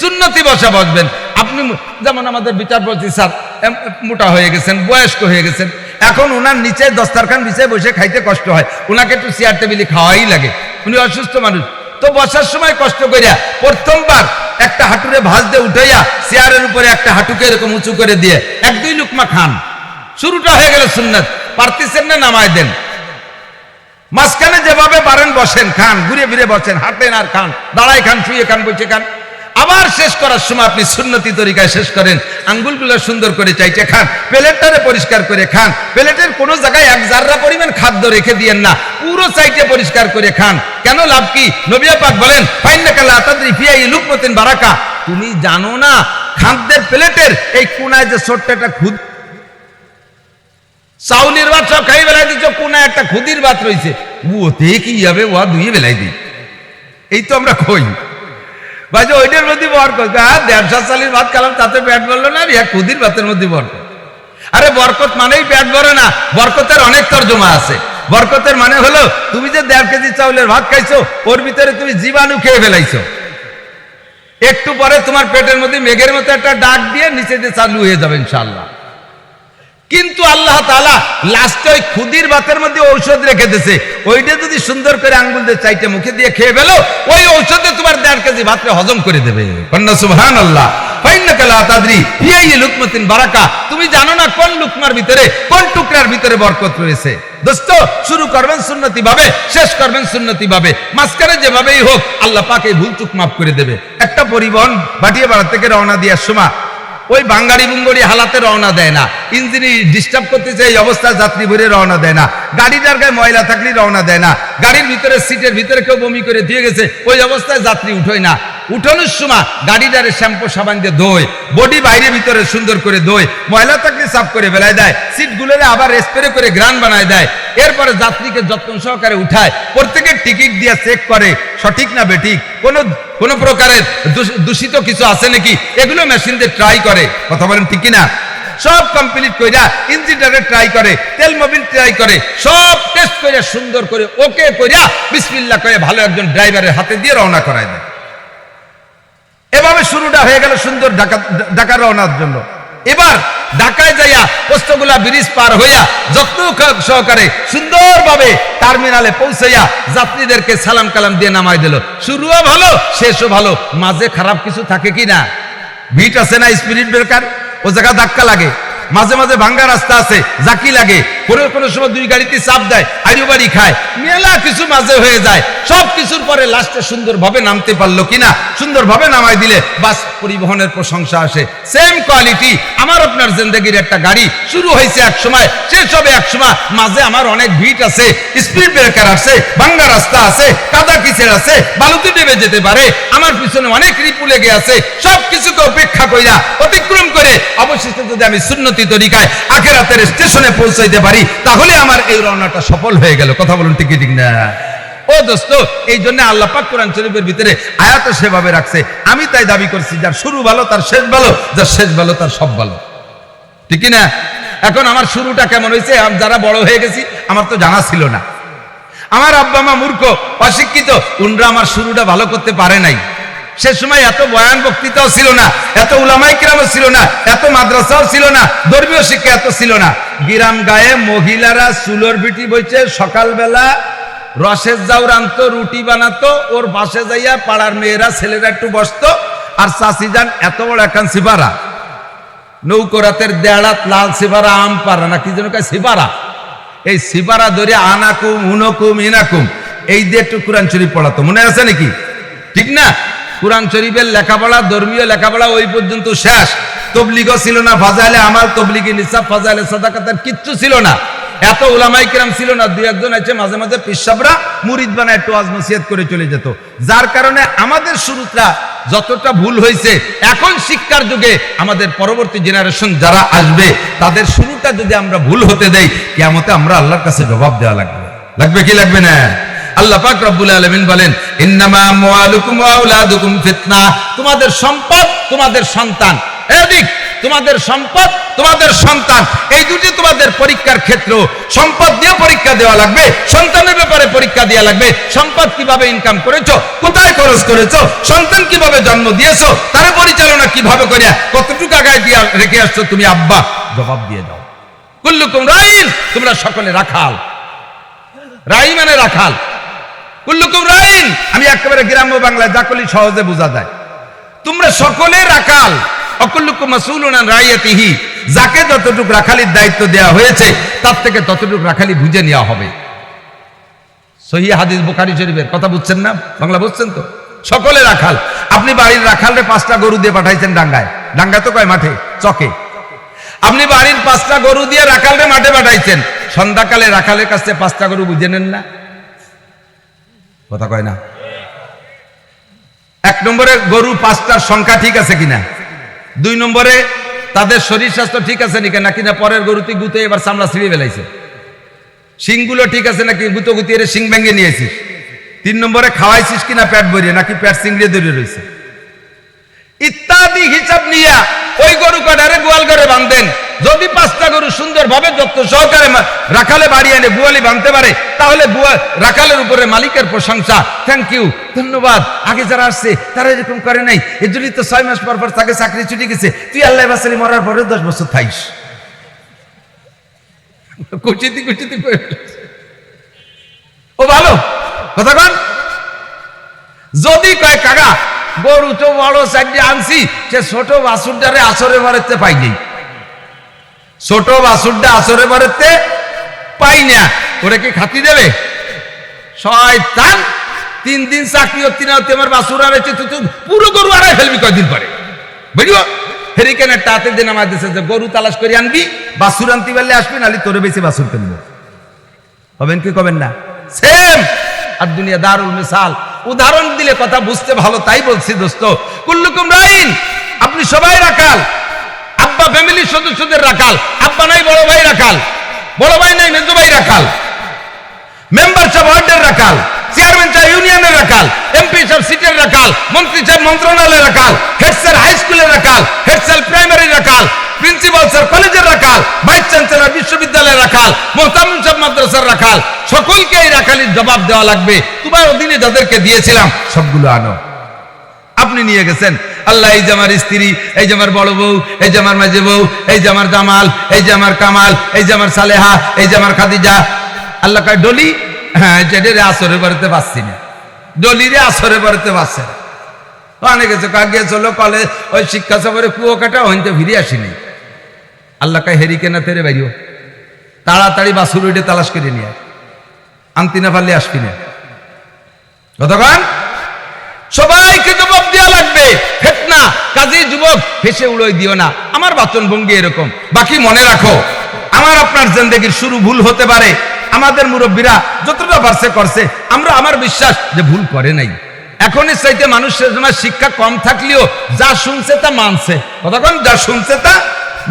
সুন্নতি বসা বসবেন। আপনি যেমন আমাদের বিচারপতি স্যার মোটা হয়ে গেছেন, বয়স্ক হয়ে গেছেন, এখন ওনার নিচে দস্তারখান বিছায় বসে খাইতে কষ্ট হয়, ওনাকে একটু চেয়ার টেবিলে খাওয়াই লাগে, উনি অসুস্থ মানুষ। তো বসার সময় কষ্ট করিয়া প্রথমবার একটা হাঁটুরে ভাঁজ দিয়ে উঠাইয়া চেয়ারের উপরে একটা হাঁটুকে এরকম উঁচু করে দিয়ে 1-2 লুকমা খান, শুরুটা হয়ে গেল সুন্নাত। পারতেছেন না নামায় দেন। মাঝখানে যেভাবে পারেন বসেন, খান, ঘুরে ফিরে বসেন, হাঁটেন আর খান, দাঁড়ায় খান, শুয়ে খান, বসে খান। আবার শেষ করার সময় আপনি সুন্নতি তরিকায় শেষ করেন, আঙ্গুলগুলো সুন্দর করে চাইতে খান, প্লেটটারে পরিষ্কার করে খান, প্লেটের কোনো জায়গায় 1 জাররা পরিমাণ খাদ্য রেখে দিয়েন না, পুরো চাইতে পরিষ্কার করে খান। কেন? লাভ কি? নবী পাক বলেন ফাইন্নাকা লা তাদরি ফি আইয়ি লুকমাতিন বারাকা, তুমি জানো না খাদ্যের প্লেটের এই কোনায় যে ছোট্ট একটা খুদ চাউলের ভাত সব খাই বেলায় দিচ্ছ, কোনায় একটা খুদির ভাত রয়েছে, ওতে কি হবে? ও ধুয়ে বেলায় দিই। এই তো আমরা কই বাজে ওইটার মধ্যে বরকত। ব্যবসা চালির ভাত খেলাম, তাতে পেট ভরলো না, আর খুদির ভাতের মধ্যে বরকত। আরে বরকত মানেই পেট ভরে না, বরকতের অনেক তর্জমা আছে। বরকতের মানে হলো তুমি যে 1.5 কেজি চাউলের ভাত খাইছো, ওর ভিতরে তুমি জীবাণু খেয়ে ফেলাইছো, একটু পরে তোমার পেটের মধ্যে মেঘের মতো একটা ডাক দিয়ে নিচে দিয়ে চালু হয়ে যাবে ইনশাআল্লাহ। কিন্তু আল্লাহ তাআলা লাস্টে ওই খুদির ভাতের মধ্যে ঔষধ রেখে দিয়েছে, ওইটা যদি সুন্দর করে আঙ্গুল দিয়ে চাইতে মুখে দিয়ে খেয়ে ফেলো, ওই ঔষধে তোমার 1.5 কেজি ভাতকে হজম করে দেবে। কন্যা সুবহানাল্লাহ। ফাইন্নাকা লা তাদরি ফি আইয়ি লুকমাতিন বারাকা, তুমি জানো না কোন লুকমার ভিতরে, কোন টুকরার ভিতরে বরকত রয়েছে। দোস্ত, শুরু করবেন সুন্নতি ভাবে, শেষ করবেন সুন্নতি ভাবে, মাঝখানে যেভাবেই হোক আল্লাহ পাক এই ভুল চুক মাফ করে দেবে। একটা পরিবহন ভাটিয়াপাড়া থেকে রওনা দেওয়ার সময় ওই বাঙ্গাড়ি বুঙ্গড়ি হালাতে রওনা দেয় না, ইঞ্জিন ডিস্টার্ব করতেছে এই অবস্থায় যাত্রী ভরে রওনা দেয় না, গাড়িটার গায়ে ময়লা থাকলে রওনা দেয় না, গাড়ির ভিতরে সিটের ভিতরে কেউ বমি করে দিয়ে গেছে ওই অবস্থায় যাত্রী উঠোয় না, উঠানোর সময় গাড়িটারে শ্যাম্পু সাবান দিয়ে ধোয়, বডি বাইরে ভিতরে সুন্দর করে ধোয়, ময়লা থাকলে সাফ করে বেলায় দেয়, সিটগুলোরে আবার স্প্রে করে গ্রান বানায় দেয়, এরপরে যাত্রীকে যত্ন সহকারে উঠায়, প্রত্যেকের টিকিট দিয়ে চেক করে সঠিক না বেঠিক, কোন প্রকারের দূষিত কিছু আছে নাকি, এগুলো মেশিন দিয়ে ট্রাই করে। কথা বলেন ঠিক কিনা? সব কমপ্লিট কইরা ইঞ্জিনটারে ট্রাই করে, তেল মোবিল ট্রাই করে, সব টেস্ট করে সুন্দর করে ওকে কইরা বিসমিল্লাহ করে ভালো একজন ড্রাইভারের হাতে দিয়ে রওনা করায় দেয়। এভাবে শুরুটা হয়ে গেল সুন্দর ঢাকা রওনার জন্য। এবার ঢাকায় যাইয়া পোস্তগুলা ব্রিজ পার হইয়া যত্ন সহকারে সুন্দরভাবে টার্মিনালে পৌঁছাইয়া যাত্রীদেরকে সালাম কালাম দিয়ে নামাই দিল। শুরুও ভালো, শেষও ভালো, মাঝে খারাপ কিছু থাকে কি না? ভিট আছে না, স্পিরিট ব্রেকার, ও জায়গা ধাক্কা লাগে, মাঝে মাঝে ভাঙ্গা রাস্তা আছে, জাকি লাগে, কোনো সময় দুই গাড়িতে চাপ দেয়, আড়িও বাড়ি খায়, মেলা কিছু মাঝে হয়ে যায়। সব কিছুর পরে লাস্টে সুন্দরভাবে নামতে পারলো কিনা, সুন্দরভাবে নামাই দিলে বাস পরিবহনের প্রশংসা আসে। সেম কোয়ালিটি আমার আপনার জিন্দেগির একটা গাড়ি শুরু হয়েছে এক সময়, শেষ হবে এক সময়, মাঝে আমার অনেক ভিট আছে, স্পিড ব্রেকার আছে, ভাঙ্গা রাস্তা আছে, কাদা কিচের আছে, বালুতে ডেবে যেতে পারে, আমার পিছনে অনেক রিপু লেগে আছে, সব কিছুকে উপেক্ষা কইরা অতিক্রম করে অবশেষে যদি আমি সুন্নতি তরিকায় আখিরাতের স্টেশনে পৌঁছাইতে পারি তাহলে আমার এই রওনাটা সফল হয়ে গেল। কথা বলুন ঠিক ঠিক না? ও দোস্ত, এই জন্য আল্লাহ পাক কোরআন শরীফের ভিতরে আয়াত সেভাবে রাখছে। আমি তাই দাবি করছি, যার শুরু ভালো তার শেষ ভালো, যার শেষ ভালো তার সব ভালো, ঠিক না? এখন আমার শুরুটা কেমন হয়েছে, যারা বড় হয়ে গেছি আমার তো জানা ছিল না, আমার আব্বা মা মূর্খ অশিক্ষিত, উনরা আমার শুরুটা ভালো করতে পারে নাই। সে সময় এত বয়ান বক্তৃতাও ছিল না, এত উলামায়ে কিরামও ছিল না, এত মাদ্রাসাও ছিল না, ধর্মীয় শিক্ষা এত ছিল না। গ্রাম গায়ে মহিলারা চুলোর বিটি বইছে, সকালবেলা রসের জাউর আনতো, রুটি বানাতো, ওর বাসে যাইয়া পাড়ার মেয়েরা ছেলেরা একটু বসতো, আর চাচি যান এত বড় একখান সিপারা, নৌকরাতের দেড়াত লাল সিপারা, আম পারা না কি যেন সিপারা, এই সিপারা ধরে আনাকুম উনকুম ইনাকুম এই দিয়ে একটু কোরআন শরীফ পড়াতো, মনে আছে নাকি? ঠিক না? কোরআন শরীফের লেখাপড়া, ধর্মীয় লেখাপড়া ওই পর্যন্ত শেষ। তবলিগও ছিল না, ফাজাইলে আমাল, তবলিগি নিসাব, ফাজাইলে সাদাকাতের কিচ্ছু ছিল না, এত উলামায়ে কিরাম ছিল না। দুই একজন আছে মাঝে মাঝে পিসাবরা মুরিদ বানায় একটু ওয়াজ নসিহত করে চলে যেত, যার কারণে আমাদের শুরুটা যতটা ভুল হয়েছে, এখন শিক্ষার যুগে আমাদের পরবর্তী জেনারেশন যারা আসবে তাদের শুরুটা যদি আমরা ভুল হতে দেই, কিয়ামতে আমরা আল্লাহর কাছে জবাব দেওয়া লাগবে কি লাগবে না? আল্লাহ পাক রব্বুল আলামিন বলেন, ইন্নামা আমওয়ালুকুম ওয়া আওলাদুকুম ফিতনা, তোমাদের সম্পদ, তোমাদের সন্তান, এদিক তোমাদের সম্পদ, তোমাদের সন্তান, এই দুটি তোমাদের পরীক্ষার ক্ষেত্র। সম্পদ দিয়ে পরীক্ষা দেওয়া লাগবে, সন্তানের ব্যাপারে পরীক্ষা দেওয়া লাগবে। সম্পদ কিভাবে ইনকাম করেছো, কোথায় খরচ করেছো, সন্তান কিভাবে জন্ম দিয়েছো, তার পরিচালনা কিভাবে করিয়া কতটুকু আগায় দিয়া রেখে আসছো তুমি আব্বা, জবাব দিয়ে দাও। কুল্লুকুম রাইন, তোমরা সকলে রাখাল। রাই মানে রাখাল, কুল্লুকুম রাইন আমি একেবারে গ্রাম্য বাংলায় যাকলি সহজে বোঝা যায়, তোমরা সকলে রাখাল। অকুল্লুকুম মাসউলুন আন রাইয়াতিহি, যাকে যতটুকু রাখালির দায়িত্ব দেওয়া হয়েছে তার থেকে ততটুকু রাখালি বুঝে নেওয়া হবে। সহিহ হাদিস বুখারী শরীফের কথা বুঝছেন না? বাংলা বুঝছেন তো? সকলে রাখাল। আপনি বাড়ির রাখালরে 5টা গরু দিয়ে পাঠাইছেন ডাঙ্গায়, ডাঙ্গা তো কয় মাঠে, চকে। আপনি বাড়ির 5টা গরু দিয়ে রাখালরে মাঠে পাঠাইছেন, সন্ধ্যাকালে রাখালের কাছে 5টা গরু বুঝে নেন না? কথা কয় না? 1 নম্বরে গরু 5টার সংখ্যা ঠিক আছে কিনা, 2 নম্বরে তাদের শরীর স্বাস্থ্য ঠিক আছে নাকি না পরের গরুতে গুতে এবার চামড়া ছিঁড়ে ফেলাইছে, শিংগুলো ঠিক আছে নাকি গুতো গুতিয়ে শিং ভেঙে নিয়েছিস, 3 নম্বরে খাওয়াইছিস কিনা পেট ভরিয়ে নাকি পেট চিংড়িয়ে ধরে রয়েছে, ইত্যাদি হিসাব নিয়ে ওই গরু কটারে গোয়াল ঘরে বাঁধেন। যদি 5টা গরু সুন্দরভাবে যত্ন সহকারে রাখালে বাড়ি এনে বুয়ালি বাঁধতে পারে, তাহলে রাখালের উপরে মালিকের প্রশংসা, থ্যাংক ইউ, ধন্যবাদ। আগে যারা আসছে তারা এরকম করে নাই, এর জন্যই তো 6 মাস পর পর তাকে চাকরি ছুটি গেছে, তুই আল্লাহ বাসালি মরার পরে 10 বছর থাইস। কুচিতি কুচিতি ও ভালো কথা কন। যদি কয় কাকা গরু তো বড় চারটি আনছি, সে ছোট বাছুরটারে আসরে মারতে পাইনি, ছোট বাছুরটা আসরে মারতে পাই না, ওরা কি খাতি দেবে? শয়তান, 3 দিন চাকরি হতে না হতে আমার বাছুর আড়াইছে, তুই পুরো গরু আড়াই ফেলবি কয়দিন পরে, বুঝলো? হেরিকেনের টাতে দিন আমার দেশে যে গরু তালাশ করে আনবি, বাছুর আনতে পারলে আসবি, নালি তোরে বেশি বাছুর কিনবো। হবেন কি কবেন না? সেম। আর দুনিয়া দারুল মিসাল, উদাহরণ দিলে কথা বুঝতে ভালো, তাই বলছি দোস্ত। কুল্লুকুম রাইন, আপনি সবাই রাখাল। আব্বা ফ্যামিলির সদস্যদের রাখাল, আব্বা নাই বড় ভাই রাখাল, বড় ভাই নাই মেজো ভাই রাখাল, মেম্বার সাহেব ওয়ার্ডের রাখাল, চেয়ারম্যান সাহেব ইউনিয়নের রাখাল, এমপি সাহেব সিটের রাখাল, মন্ত্রী সাহেব মন্ত্রণালয়ের রাখাল, হেড স্যার হাই স্কুলের রাখাল, হেড স্যার প্রাইমারির রাখাল, প্রিন্সিপাল স্যার কলেজের রাখাল, ভাইস চ্যান্সেলর বিশ্ববিদ্যালয়ের রাখাল, মোহতামিম সাহেব মাদ্রাসার রাখাল। সকলকে এই রাখালির জবাব দেওয়া লাগবে। তোমার অধীনে যাদেরকে দিয়েছিলাম সবগুলো আনো। আপনি নিয়ে গেছেন, আল্লাহ এই যে আমার স্ত্রী, এই যে আমার বড় বউ, এই যে আমার মাঝে বউ, এই যে আমার জামাল, এই যে আমার কামাল, এই যে আমার সালেহা, এই যে আমার খাদিজা। আল্লাহ কয় ডলি, হ্যাঁ যেটা আসরে বাড়িতে পাচ্ছি না, ডলিরে আসরে বাড়িতে পাচ্ছে না। অনেক গেছে কাগিয়ে চলো কলে ওই শিক্ষা সফরে কুয়ো কাটা হইতে ফিরে আসিনি। আল্লাহ কয় হেরিকেনা তেরে বাইরিও, তাড়াতাড়ি বাসুর ওইটা তালাশ করে নিয়ে আনতি না পারলে আসবি না। কতক্ষণ সবাইকে জবাব দেওয়া লাগবে। ফেতনা কাজী যুবক ফেসে উড়োই দিও না। আমার বাচন ভঙ্গি এরকম। বাকি মনে রাখো, আমার আপনার জিন্দেগির শুরু ভুল হতে পারে। আমাদের মুরব্বীরা যতটা পারছে করছে, আমরা আমার বিশ্বাস যে ভুল করে নাই। এখনই চাইতে মানুষের শিক্ষা কম থাকলেও যা শুনছে তা মানছে। কতক্ষণ যা শুনছে তা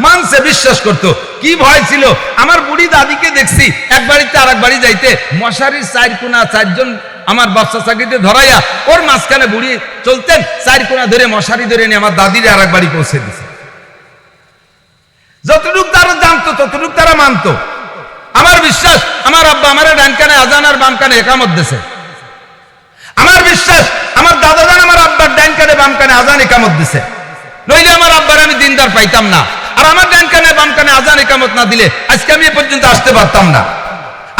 মানছে, বিশ্বাস করতো। কি ভয় ছিল, আমার বুড়ি দাদিকে দেখছি এক বাড়িতে আর এক বাড়ি যাইতে মশারির চার কোনা চারজন আমার বাচ্চা চাকরিতে ধরাইয়া ওর মাঝখানে বুড়ি চলতেন, চার কোনা ধরে মশারি ধরে নিয়ে আমার দাদির আর এক বাড়ি পৌঁছে দিছে। যতটুক তারা জানতো ততটুক তারা মানতো। আমার বিশ্বাস আমার আব্বা আমার ডান কানে আজান আর বাম কানে একামত দিছে। আমার বিশ্বাস আমার দাদা জান আমার আব্বার ডান কানে বাম কানে আজান একামত দিছে, নইলে আমার আব্বার আমি দিনদার পাইতাম না। আর আমার ডান কানে বাম কানে আজান একামত না দিলে আজকে আমি এ পর্যন্ত আসতে পারতাম না।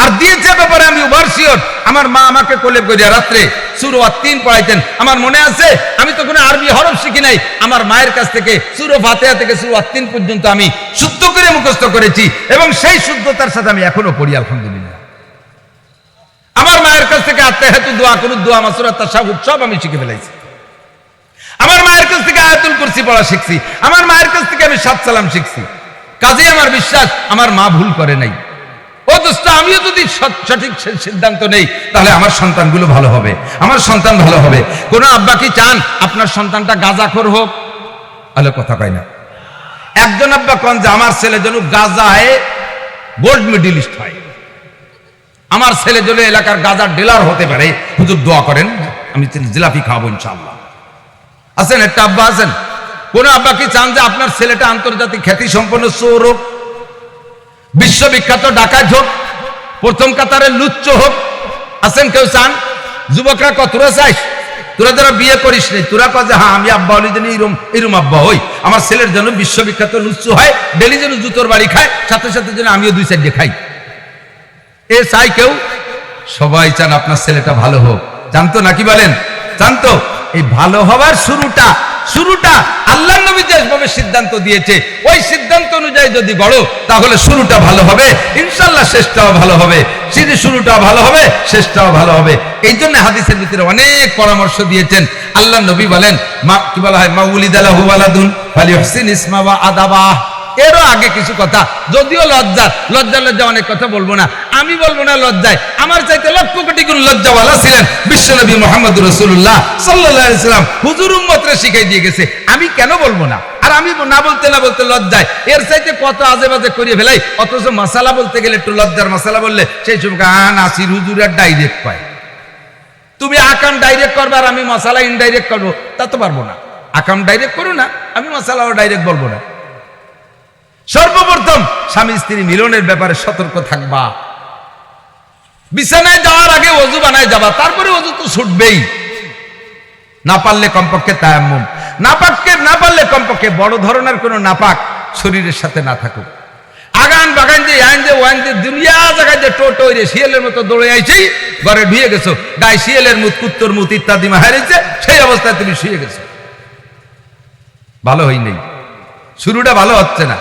আর দিয়েছে ব্যাপারে আমি ওভারসিওর। আমার মা আমাকে কোলে করিয়া রাত্রে সূরা আত-তিন পড়াইতেন। আমার মনে আছে, আমি তখন আরবি হরফ শিখি নাই। আমার মায়ের কাছ থেকে সূরা ফাতিহা থেকে সূরা আত-তিন পর্যন্ত আমি শুদ্ধ করে মুখস্থ করেছি, এবং সেই শুদ্ধতার সাথে আমি এখনো পড়ি আলহামদুলিল্লাহ। আমার মায়ের কাছ থেকে আত্তাহিয়াতু দোয়া করু দোয়া মাসুরা তাশাহুদ সব আমি শিখে ফেলেছি। আমার মায়ের কাছ থেকে আয়াতুল কুরসি পড়া শিখছি। আমার মায়ের কাছ থেকে আমি সাত সালাম শিখছি। কাজেই আমার বিশ্বাস আমার মা ভুল করে নাই। ও দোস্ত, আমিও যদি সঠিক সিদ্ধান্ত নেই তাহলে আমার সন্তানগুলো ভালো হবে, আমার সন্তান ভালো হবে। কোন আব্বা কি চান আপনার সন্তানটা গাঁজাখোর হোক? তাহলে কথা কয় না। একজন আব্বা কোন যে আমার ছেলে যেন গাঁজায় গোল্ড মেডেলিস্ট হয়, আমার ছেলে যেন এলাকার গাঁজার ডিলার হতে পারে। হুজুর দোয়া করেন, আমি জিলাপি খাওয়াবো ইনশাআল্লাহ। আছেন একটা আব্বা আছেন? কোন আব্বা কি চান যে আপনার ছেলেটা আন্তর্জাতিক খ্যাতি সম্পন্ন চোর হোক, বিশ্ববিখ্যাত ডাকাত হোক, প্রথম কাতারের লুচ্চ হোক? আছেন কেউ চান? যুবকরা কতরা চাইস? তোরা যারা বিয়ে করিস নি তোরা কাজে হ্যাঁ আমি আব্বা হলি যেন এরম আব্বা হই, আমার ছেলের জন্য বিশ্ববিখ্যাত লুচ্চ হয়, ডেলি যেন জুতোর বাড়ি খায়, সাথে সাথে যেন আমিও দুই চারটে খাই। এ চাই কেউ? সবাই চান আপনার ছেলেটা ভালো হোক। জানতো নাকি বলেন? জানতো। এই ভালো হওয়ার শুরুটা আল্লাহ নবী যেভাবে সিদ্ধান্ত দিয়েছে ওই সিদ্ধান্ত অনুযায়ী যদি গড়ো তাহলে শুরুটা ভালো হবে, ইনশাআল্লাহ শেষটাও ভালো হবে। শুরুটাও ভালো হবে, শেষটাও ভালো হবে। এই জন্য হাদিসের ভিতরে অনেক পরামর্শ দিয়েছেন। আল্লাহ নবী বলেন, কি বলা হয়, মা উলিদালাহু ওয়ালাদুন ফালিহসিন ইসমা ওয়া আদাবা। এরও আগে কিছু কথা, যদিও লজ্জা অনেক কথা বলবো না, আমি বলবো না লজ্জায়। আমার চাইতে লক্ষ কোটি গুণ লজ্জাওয়ালা ছিলেন বিশ্বনবী মুহাম্মদ রাসূলুল্লাহ সাল্লাল্লাহু আলাইহি সাল্লাম। হুজুর উম্মতরে শিখাই দিয়ে গেছে, আমি কেন বলবো না? আর আমি না বলতে লজ্জায় এর চাইতে কত আজে বাজে করিয়ে ফেলাই। অথচ মাসালা বলতে গেলে একটু লজ্জার মাসালা বললে সেই সময় নাসির হুজুর আর ডাইরেক্ট পায়। তুমি আকাম ডাইরেক্ট করবে আর আমি মাসালা ইনডাইরেক্ট করবো, তা তো পারবো না। আকাম ডাইরেক্ট করো না, আমি মাসালাও ডাইরেক্ট বলবো না। সর্বপ্রথম স্বামী স্ত্রী মিলনের ব্যাপারে সতর্ক থাকবা। বিছানায় যাওয়ার আগে ওযু বানায় যাবা, তারপরে ওযু তো ছুটবেই। না পারলে কমপক্ষে তায়াম্মুম, না পারলে কমপক্ষে বড় ধরনের কোনো নাপাক শরীরের সাথে না থাকুক। আগান বাগান যে আইন যে ওয়াইন যে দুনিয়া জায়গায় যে টোটো রে শিয়ালের মতো দৌড়ে আইছি, ঘরে ঢুয়ে গেছো, গায়ে শিয়ালের মুত, কুত্তর মুত ইত্যাদি মাহারিছে, সেই অবস্থায় তুমি শুয়ে গেছো। ভালো হই নেই, শুরুটা ভালো হচ্ছে না।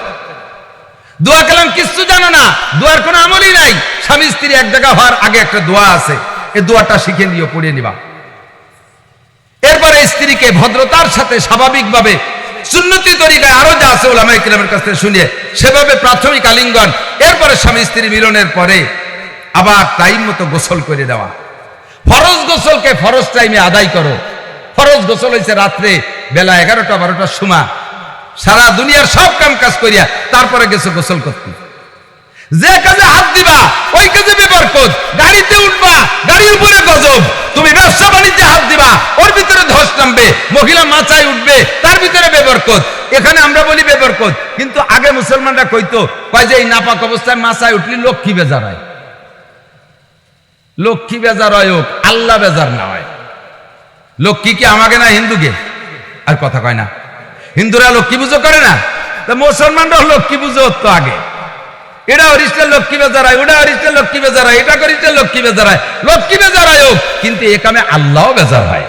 দোয়া কালাম কিচ্ছু জানো না, দোয়ার কোনো আমলই নাই। স্বামী স্ত্রী এক জায়গা হওয়ার আগে একটা দোয়া আছে, এই দোয়াটা শিখে নিও, পড়ে নিবা। এরপরে স্ত্রীকে ভদ্রতার সাথে স্বাভাবিকভাবে সুন্নতি তরিকায় আরো যা আছে ওলামায়ে কিরামের কাছ থেকে শুনিয়ে সেভাবে প্রাথমিক আলিঙ্গন, এরপরে স্বামী স্ত্রী মিলনের পরে আবার টাইম মতো গোসল করে দেওয়া। ফরজ গোসলকে ফরজ টাইমে আদায় করো। ফরজ গোসল হয়েছে রাত্রে বেলা 11টা 12টার সময়, সারা দুনিয়ার সব কাম কাজ করিয়া তারপরে গেছো গোসল করতে। যে কাজে হাত দিবা ওই কাজে বেবরকত। গাড়িতে উঠবা, গাড়ির উপরে গজব। তুমি ব্যবসা বাণিজ্যে হাত দিবা, ওর ভিতরে ধস নামবে। মহিলা মাচায় উঠবে, তার ভিতরে বেবরকত। এখানে আমরা বলি বেবরকত, কিন্তু আগে মুসলমানরা কইতো, কয় যে এই নাপাক অবস্থায় মাচায় উঠলি লক্ষ্মী বেজার হয়। লক্ষ্মী বেজার হয় হোক, আল্লাহ বেজার না হয়। লক্ষ্মী কি আমাকে না হিন্দুকে? আর কথা কয় না। হিন্দুরা লক্ষ্মী পুজো করে না, তো মুসলমানরাও লক্ষ্মী পুজো হতো আগে। এটা অরিষ্টের লক্ষ্মী বেজার হয়, ওটা অরিষ্টের লক্ষ্মী বেজার হয়, এটা অরিষ্টের লক্ষ্মী বেজার হয়। লক্ষ্মী বেজার হয় হোক, কিন্তু এ কামে আল্লাহও বেজার হয়।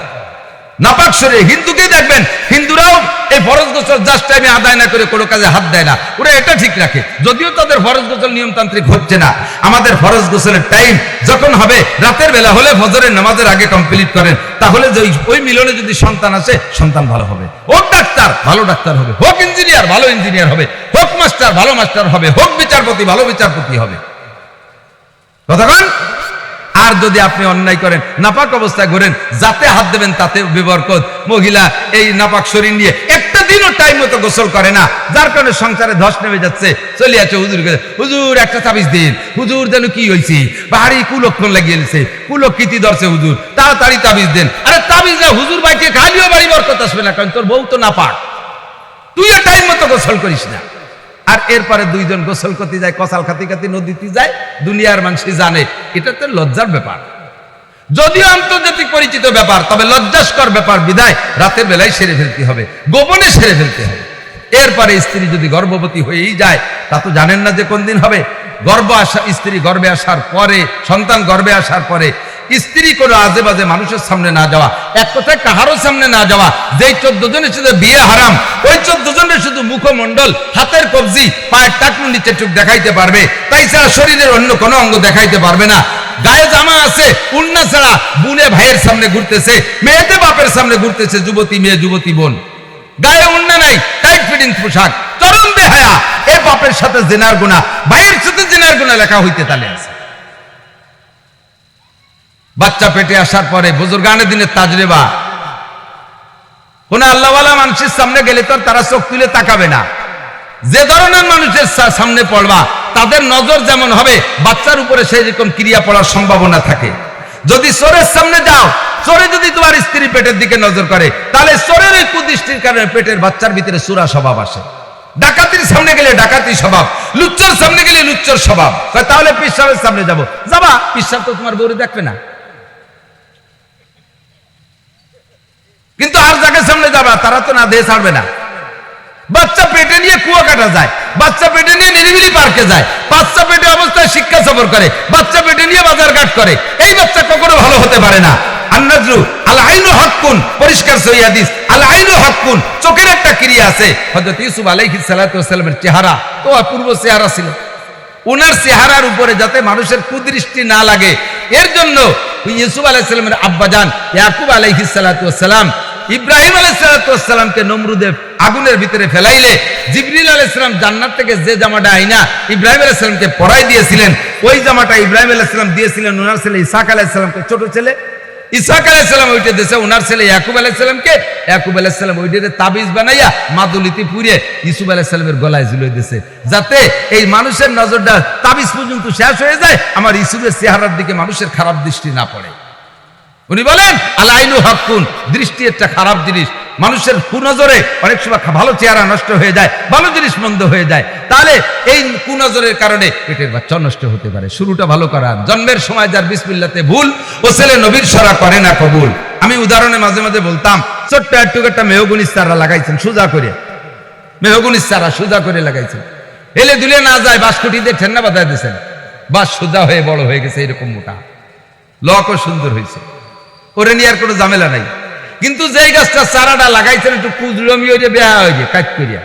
নাপাক শরীরে হিন্দুকে দেখবেন, হিন্দুরাও এই ফরজ গোসল জাস্ট টাইমে আদায় না করে কোনো কাজে হাত দেয় না, ওরা এটা ঠিক রাখে। যদিও তাদের ফরজ গোসল নিয়মতান্ত্রিক হচ্ছে না। আমাদের ফরজ গোসলের টাইম যখন হবে, রাতের বেলা হলে ফজরের নামাজের আগে কমপ্লিট করেন, তাহলে যে ওই মিলনে যদি সন্তান আসে, সন্তান ভালো হবে। হোক ডাক্তার, ভালো ডাক্তার হবে। হোক ইঞ্জিনিয়ার, ভালো ইঞ্জিনিয়ার হবে। হোক মাস্টার, ভালো মাস্টার হবে। হোক বিচারপতি, ভালো বিচারপতি হবে। কতক্ষণ? আর যদি আপনি অন্যায় করেন, নাপাক অবস্থায় ঘোরেন, যাতে হাত দেবেন তাতে বিবরকত। মহিলা এই নাপাক শরীর নিয়ে একটা দিনও টাইম মতো গোসল করে না, যার কারণে সংসারে ধস নেমে যাচ্ছে। চলে যাচ্ছে হুজুর কাছে, হুজুর একটা তাবিজ দিন। হুজুর যেন কি হয়েছে, বাড়ি কুলক্ষণ লাগিয়ে দিচ্ছে, কুলক্ষিতি ধরছে, হুজুর তাড়াতাড়ি তাবিজ দেন। আরে তাবিজ না, হুজুর বাইকে খালিও বাড়ি বরকত আসবে না, কারণ তোর বউ তো নাপাক, তুইও টাইম মতো গোসল করিস না। আর এরপরে দুইজন গোসল করতে যায়, কসাল খাতি খাতি নদীতে যায়, দুনিয়ার মানুষ জানে। এটা তো লজ্জার ব্যাপার, যদিও আন্তর্জাতিক পরিচিত ব্যাপার, তবে লজ্জাস্কর ব্যাপার বিদায় রাতের বেলায় সেরে ফেলতে হবে, গোপনে সেরে ফেলতে হবে। এরপরে স্ত্রী যদি গর্ভবতী হয়েই যায়, তা তো জানেন না যে কোন দিন হবে। স্ত্রী গর্ভে আসার পরে, সন্তান গর্ভে আসার পরে স্ত্রী কোনো আজে বাজে মানুষের সামনে না যাওয়া, এক কথায় কাহারও সামনে না যাওয়া। যেই 14 জনের সাথে বিয়ে হারাম, ওই 14 জনের শুধু মুখমণ্ডল, হাতের কবজি, পায়ের টাকনু নিচে চোখ দেখাইতে পারবে, তাই ছাড়া শরীরের অন্য কোনো অঙ্গ দেখাইতে পারবে না। গায়ে জামা আছে, উন্না ছাড়া বুনে ভাইয়ের সামনে ঘুরতেছে, মেয়েতে বাপের সামনে ঘুরতেছে, যুবতী মেয়ে, যুবতী বোন। গায়ে উন্না নাই, টাইট ফিটিং পোশাক, চরম বেহায়া। এ বাপের সাথে জিনার গুনাহ, ভাইয়ের সাথে জিনার গুনাহ লেখা হইতে তালে আছে। বাচ্চা পেটে আসার পরে বুজুর্গানের দিনের তাজরেবা, কোন আল্লাহওয়ালা মানুষের সামনে গেলে তো তারা চোখ তুলে তাকাবে না। যে ধরনের মানুষের সামনে পড়বা, তাদের নজর যেমন হবে, বাচ্চার উপরে সেই রকম ক্রিয়া পড়ার সম্ভাবনা থাকে। যদি চোরের সামনে যাও, চোরে যদি তোমার স্ত্রী পেটের দিকে নজর করে, তাহলে চোরের এই কুদৃষ্টির কারণে পেটের বাচ্চার ভিতরে চোরা স্বভাব আসে। ডাকাতির সামনে গেলে ডাকাতি স্বভাব, লুচ্চর সামনে গেলে লুচ্চর স্বভাব। তাহলে পিসাবের সামনে যাবো, যাবা, পিসাব তো তোমার বউরে দেখবে না। কিন্তু আর যাকে সামনে যাবা, তারা তো না দিয়ে ছাড়বে না। বাচ্চা পেটে নিয়ে কুয়া কাটা যায়, বাচ্চা পেটে নিয়ে নিরিবিলি পার্কে যায়, বাচ্চা পেটে অবস্থায় শিক্ষা সফর করে, বাচ্চা পেটে নিয়ে বাজার ঘাট করে। এই বাচ্চা কখনো ভালো হতে পারে না। আন্নাজরু আল আইনু হাক্কুন, পরিষ্কার সহিহ হাদিস, আল আইনু হাক্কুন, চোখের একটা ক্রিয়া আছে। হযরত ইউসুফ আলাইহিস সালাতু ওয়াস সালামের চেহারা তো অপূর্ব চেহারা ছিল। ওনার চেহারার উপরে যাতে মানুষের কুদৃষ্টি না লাগে, এর জন্য ইউসুফ আলাইহিস সালামের আব্বাজান ইয়াকুব আলাইহিস সালাতু ওয়াস সালাম ইব্রাহিম আলাইহিস সালাতু ওয়াস সালামকে নমরুদের আগুনের ভিতরে ফেলাইলে জিবরিল আলাইহিস সালাম জান্নাত থেকে যে জামাটা আইনা ইব্রাহিম আলাইহিস সালামকে পরাই দিয়েছিলেন, ওই জামাটা ইব্রাহিম আলাইহিস সালাম দিয়েছিলেন ওনার ছেলে ইসহাক আলাইহিস সালামকে, ছোট ছেলে ইসহাক আলাইহিস সালাম ওইটা দিয়েছে ওনার ছেলে ইয়াকুব আলাইহিস সালামকে। ইয়াকুব আলাইহিস সালাম ওইটাতে তাবিজ বানাইয়া মাদুলিতে পুড়িয়ে ইউসুফ আলাইহিস সালামের গলায় ঝুলিয়ে দিয়েছে, যাতে এই মানুষের নজরটা তাবিজ পর্যন্ত শেষ হয়ে যায়, আমার ইউসুফের চেহারার দিকে মানুষের খারাপ দৃষ্টি না পড়ে। উনি বলেন আল আইনু হাক্কুন, দৃষ্টি একটা খারাপ জিনিস। মানুষের কুনজরে অনেক সময় ভালো চেহারা নষ্ট হয়ে যায়, ভালো জিনিস মন্দ হয়ে যায়। তাহলে এই কুনজরের কারণে পেটের বাচ্চা নষ্ট হতে পারে। শুরুটা ভালো করার, জন্মের সময় যার বিসমিল্লাতে ভুল, ও ছেলে নবীর সরা করে না কবুল। আমি উদাহরণে মাঝে মাঝে বলতাম, ছোট্ট একটা মেহগুনিস চারা লাগাইছেন সোজা করে, মেহগুনিস চারা সোজা করে লাগাইছেন, এলে দুলে না যায়, বাঁশকুটি দিয়ে ঠেন্না বাঁধায় দিয়েছেন, বাঁশ সোজা হয়ে বড় হয়ে গেছে, এরকম মোটা, লকও সুন্দর হয়েছে, ওরে নিয়ে আর কোনো ঝামেলা নাই। কিন্তু যেই গাছটা চারাটা লাগাইছেন একটু কুজরমি হয়ে বেহা হয়ে যায়, কাট করিয়া,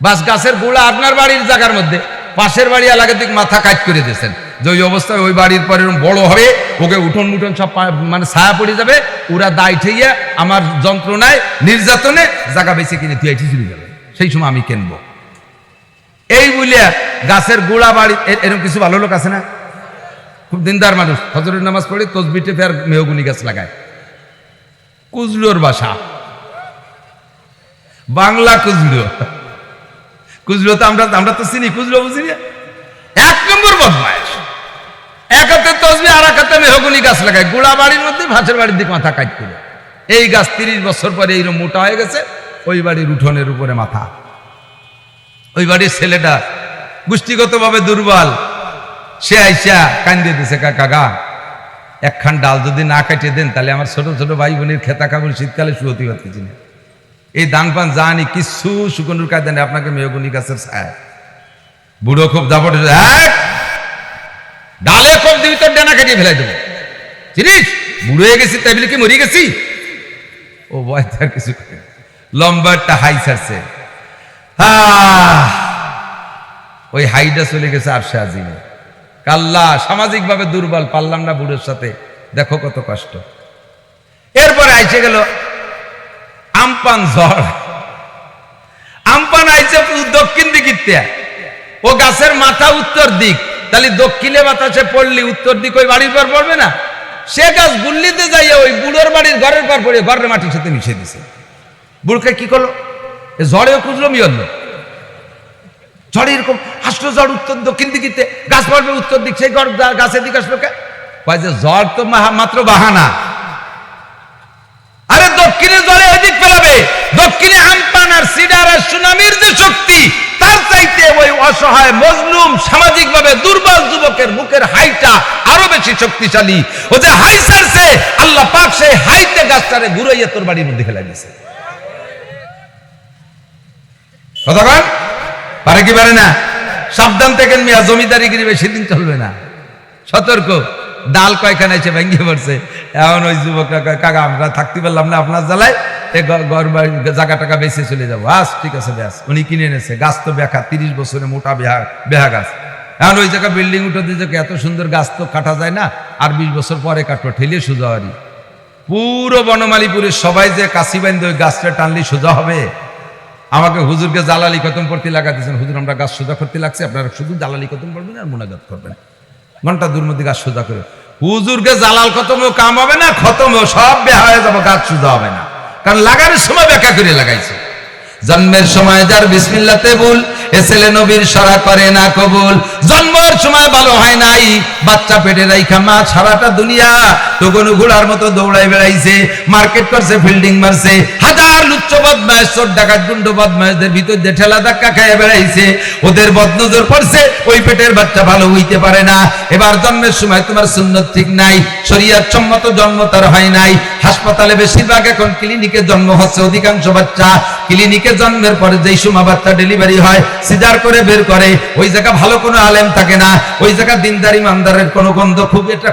বাস গাছের গোড়া আপনার বাড়ির জায়গার মধ্যে, পাশের বাড়ি এলাকা থেকে মাথা কাজ করে দিয়েছেন, যে ওই অবস্থায় ওই বাড়ির পরে বড় হবে, ওকে উঠোন মুঠোন সব মানে ছায়া পড়ে যাবে, ওরা দায় ঠেইয়া আমার যন্ত্রণায় নির্যাতনে জায়গা বেঁচে কিনে তুই এটি চলে যাবে, সেই সময় আমি কিনবো। এই বলিয়া গাছের গোড়া বাড়ি, এরকম কিছু ভালো লোক আছে না, খুব দিনদার মানুষ, ফজরের নামাজ পড়ে তসবিটে ফের মেহগুনি গাছ লাগায়। কুজলোর বাসা, বাংলা কুজলো, কুজলো তো আমরা তো চিনি, কুজলো বুঝি না, 1 নম্বর বদমাইশ। এক হাতে তসবি আর এক হাতে মেহগুনি গাছ লাগায়, গোড়া বাড়ির মধ্যে ভাঁচের বাড়ির দিকে মাথা কাজ করে। এই গাছ 30 বছর পরে এইরকম মোটা হয়ে গেছে, ওই বাড়ির উঠোনের উপরে মাথা। ওই বাড়ির ছেলেটা গোষ্ঠীগতভাবে দুর্বল, সে আইসা কান্দে দিছে, কাকা একখান ডাল যদি না কাটিয়ে দেন তাহলে আমার ছোট ছোট ভাই বোনের খেতা কাপড় শীতকালে শুয়োতে পারতেছি না, এই দান পান জানি কিছু শুকনুর কাজ দেন আপনাকে মেহগুনি গাছের ছায়া। বুড়ো খুব দাপট, ডালে খুব দিবি তোর ডানা কাটিয়ে ফেলাই দেবো, চিনিস বুড়ো হয়ে গেছি তাই বলে কি মরে গেছি? ও ভয় তার কিছু, লম্বা একটা হাই ছাড়ছে, ওই হাইটা চলে গেছে আরশে আজিমে। কাল্লা সামাজিক ভাবে দুর্বল, পারলাম না বুড়োর সাথে, দেখো কত কষ্ট। এরপরে আইসে গেল আমপান ঝড়, আমপান আইছে দক্ষিণ দিকে, ও গাছের মাথা উত্তর দিক, তাহলে দক্ষিণে বাতাসে পড়লি উত্তর দিক ওই বাড়ির পর পড়বে না, সে গাছ গুল্লিতে যাইয়া ওই বুড়োর বাড়ির ঘরের পর পড়ে ঘরের মাটির সাথে মিশে দিছে। বুড়কে কি করলো, ঝড়েও খুঁজলো মিয়ল, ঝড়ে এরকম আসলো, ঝড় উত্তর দক্ষিণ দিকে, গাছ পড়বে উত্তর দিক, সেই গাছের দিকে আসলো কে? যে ঝড় তো মাত্র বাহানা, আরে দক্ষিণে ঝড়ে ওইদিক ফেলাবে, দক্ষিণে আমপান আর সিডার আর সুনামির যে শক্তি, তার চাইতে ওই অসহায় মজলুম সামাজিক ভাবে দুর্বল যুবকের মুখের হাইটা আরো বেশি শক্তিশালী। ও যে হাই ছাড়ছে, আল্লাহ পাক সেই হাইতে গাছটারে ঘুরাইয়া তোর বাড়ির মধ্যে ফেলাই দিয়েছে। কতক্ষণ পারে কি পারে না? সাবধান থাকেন মিয়া, জমিদারিগিরি বেশি দিন চলবে না, সতর্ক। ডাল কয়খানে এসে ভেঙে পড়ছে, এখন ওই যুবকরা কাকা আমরা থাকতে পারলাম না আপনার জ্বালায়, ঘর বাড়ি জায়গা টাকা বেঁচে চলে যাবো। ঠিক আছে ব্যাস, উনি কিনে এনেছে, গাছ তো বেকা, 30 বছরে মোটা বেহা গাছ। এখন ওই জায়গায় বিল্ডিং উঠে দিয়েছে, এত সুন্দর গাছ তো কাটা যায় না, আর 20 বছর পরে কাটবো, ঠেলে সোজা হরি। পুরো বনমালীপুরের সবাই যে কাশি বান্ধে ওই গাছটা টানলি সোজা হবে। আমাকে হুজুরকে জালালি খতম পড়তে লাগা দিয়েছেন, হুজুর আমরা গাছ সোজা করতে লাগছে, আপনারা শুধু জালালি খতম করবেন আর মোনাজাত করবেন, ঘন্টা দূর মধ্যে গাছ সোজা করে। হুজুরকে জালাল খতমও কাম হবে না, খতমও সব বেহা হয়ে যাবো, গাছ সোজা হবে না, কারণ লাগানোর সময় ব্যাখ্যা করে লাগাইছে। জন্মের সময় যার বিসমিল্লাতে ভুল, এ ছেলে নবীর সরা করে না কবুল। জন্মের সময় ভালো হয় নাই, বাচ্চা পেটে রাইখা মা সারাটা দুনিয়া তখনও ঘোড়ার মতো দৌড়াই বেড়াইছে, মার্কেট করছে, ফিল্ডিং মারছে, হাজার লুচ্চ বদমাশ চোর ডাকাত গুন্ড বদমাশদের ভিতর দিয়ে ঠেলা ধাক্কা খেয়ে বেড়াইছে, ওদের বদনজর পড়ছে, ওই পেটের বাচ্চা ভালো হইতে পারে না। এবার জন্মের সময় তোমার সুন্নত ঠিক নাই, শরীয়ত সম্মত জন্ম তার হয় নাই। হাসপাতালে বেশিরভাগ এখন ক্লিনিকে জন্ম হচ্ছে, অধিকাংশ বাচ্চা ক্লিনিকে জন্মের পরে যেই সময় বাচ্চা ডেলিভারি হয়, সিজার করে বের করে, ওই জায়গা ভালো কোনো আলেম থাকে না, ওই জায়গা দিনদার ইমানদারের কোনো গন্ধ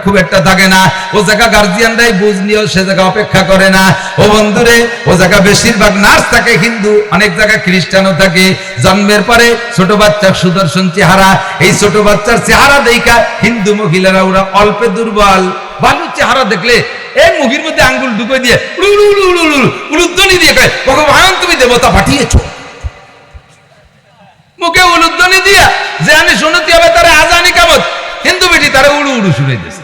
খুব একটা থাকে না, ও জায়গা গার্জিয়ানরাই বুঝ নিয়েও সে জায়গা অপেক্ষা করে না। ও বন্ধুরে, ও জায়গা বেশিরভাগ নার্স থাকে হিন্দু, অনেক জায়গায় খ্রিস্টানও থাকে। জন্মের পরে ছোট বাচ্চার সুদর্শন চেহারা, এই ছোট বাচ্চার চেহারা দেখা হিন্দু মহিলারা ওরা অল্পে দুর্বল, ভালো চেহারা দেখলে এই মুখের মধ্যে আঙ্গুল ঢুকে দিয়ে উলুধ্বনি দিয়ে কয় ভগবান তুমি দেবতা পাঠিয়েছো, মুখে উলুধ্বনি দিয়া যে আমি শুনতে হবে তারা আজানি কামত, হিন্দু বেটি তারা উড়ু উড়ু শুনে দিয়েছে।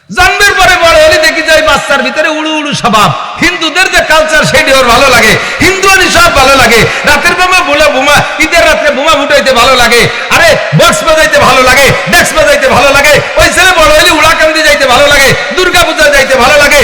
জন্মের পরে বড় হলে দেখি যায় বাচ্চার ভিতরে উড়ু উড়ু স্বভাব। হিন্দুদের যে কালচার সেটি ওর ভালো লাগে, হিন্দু আনি সব ভালো লাগে, রাতের বোমা বোমা, ঈদের রাত্রে বোমা ফুটাইতে ভালো লাগে, আরে বক্স বাজাইতে ভালো লাগে, ডেক্স বাজাইতে ভালো লাগে, ওই ছেলে বড় হলে উড়াকান্দি যাইতে ভালো লাগে, দুর্গা পূজা যাইতে ভালো লাগে,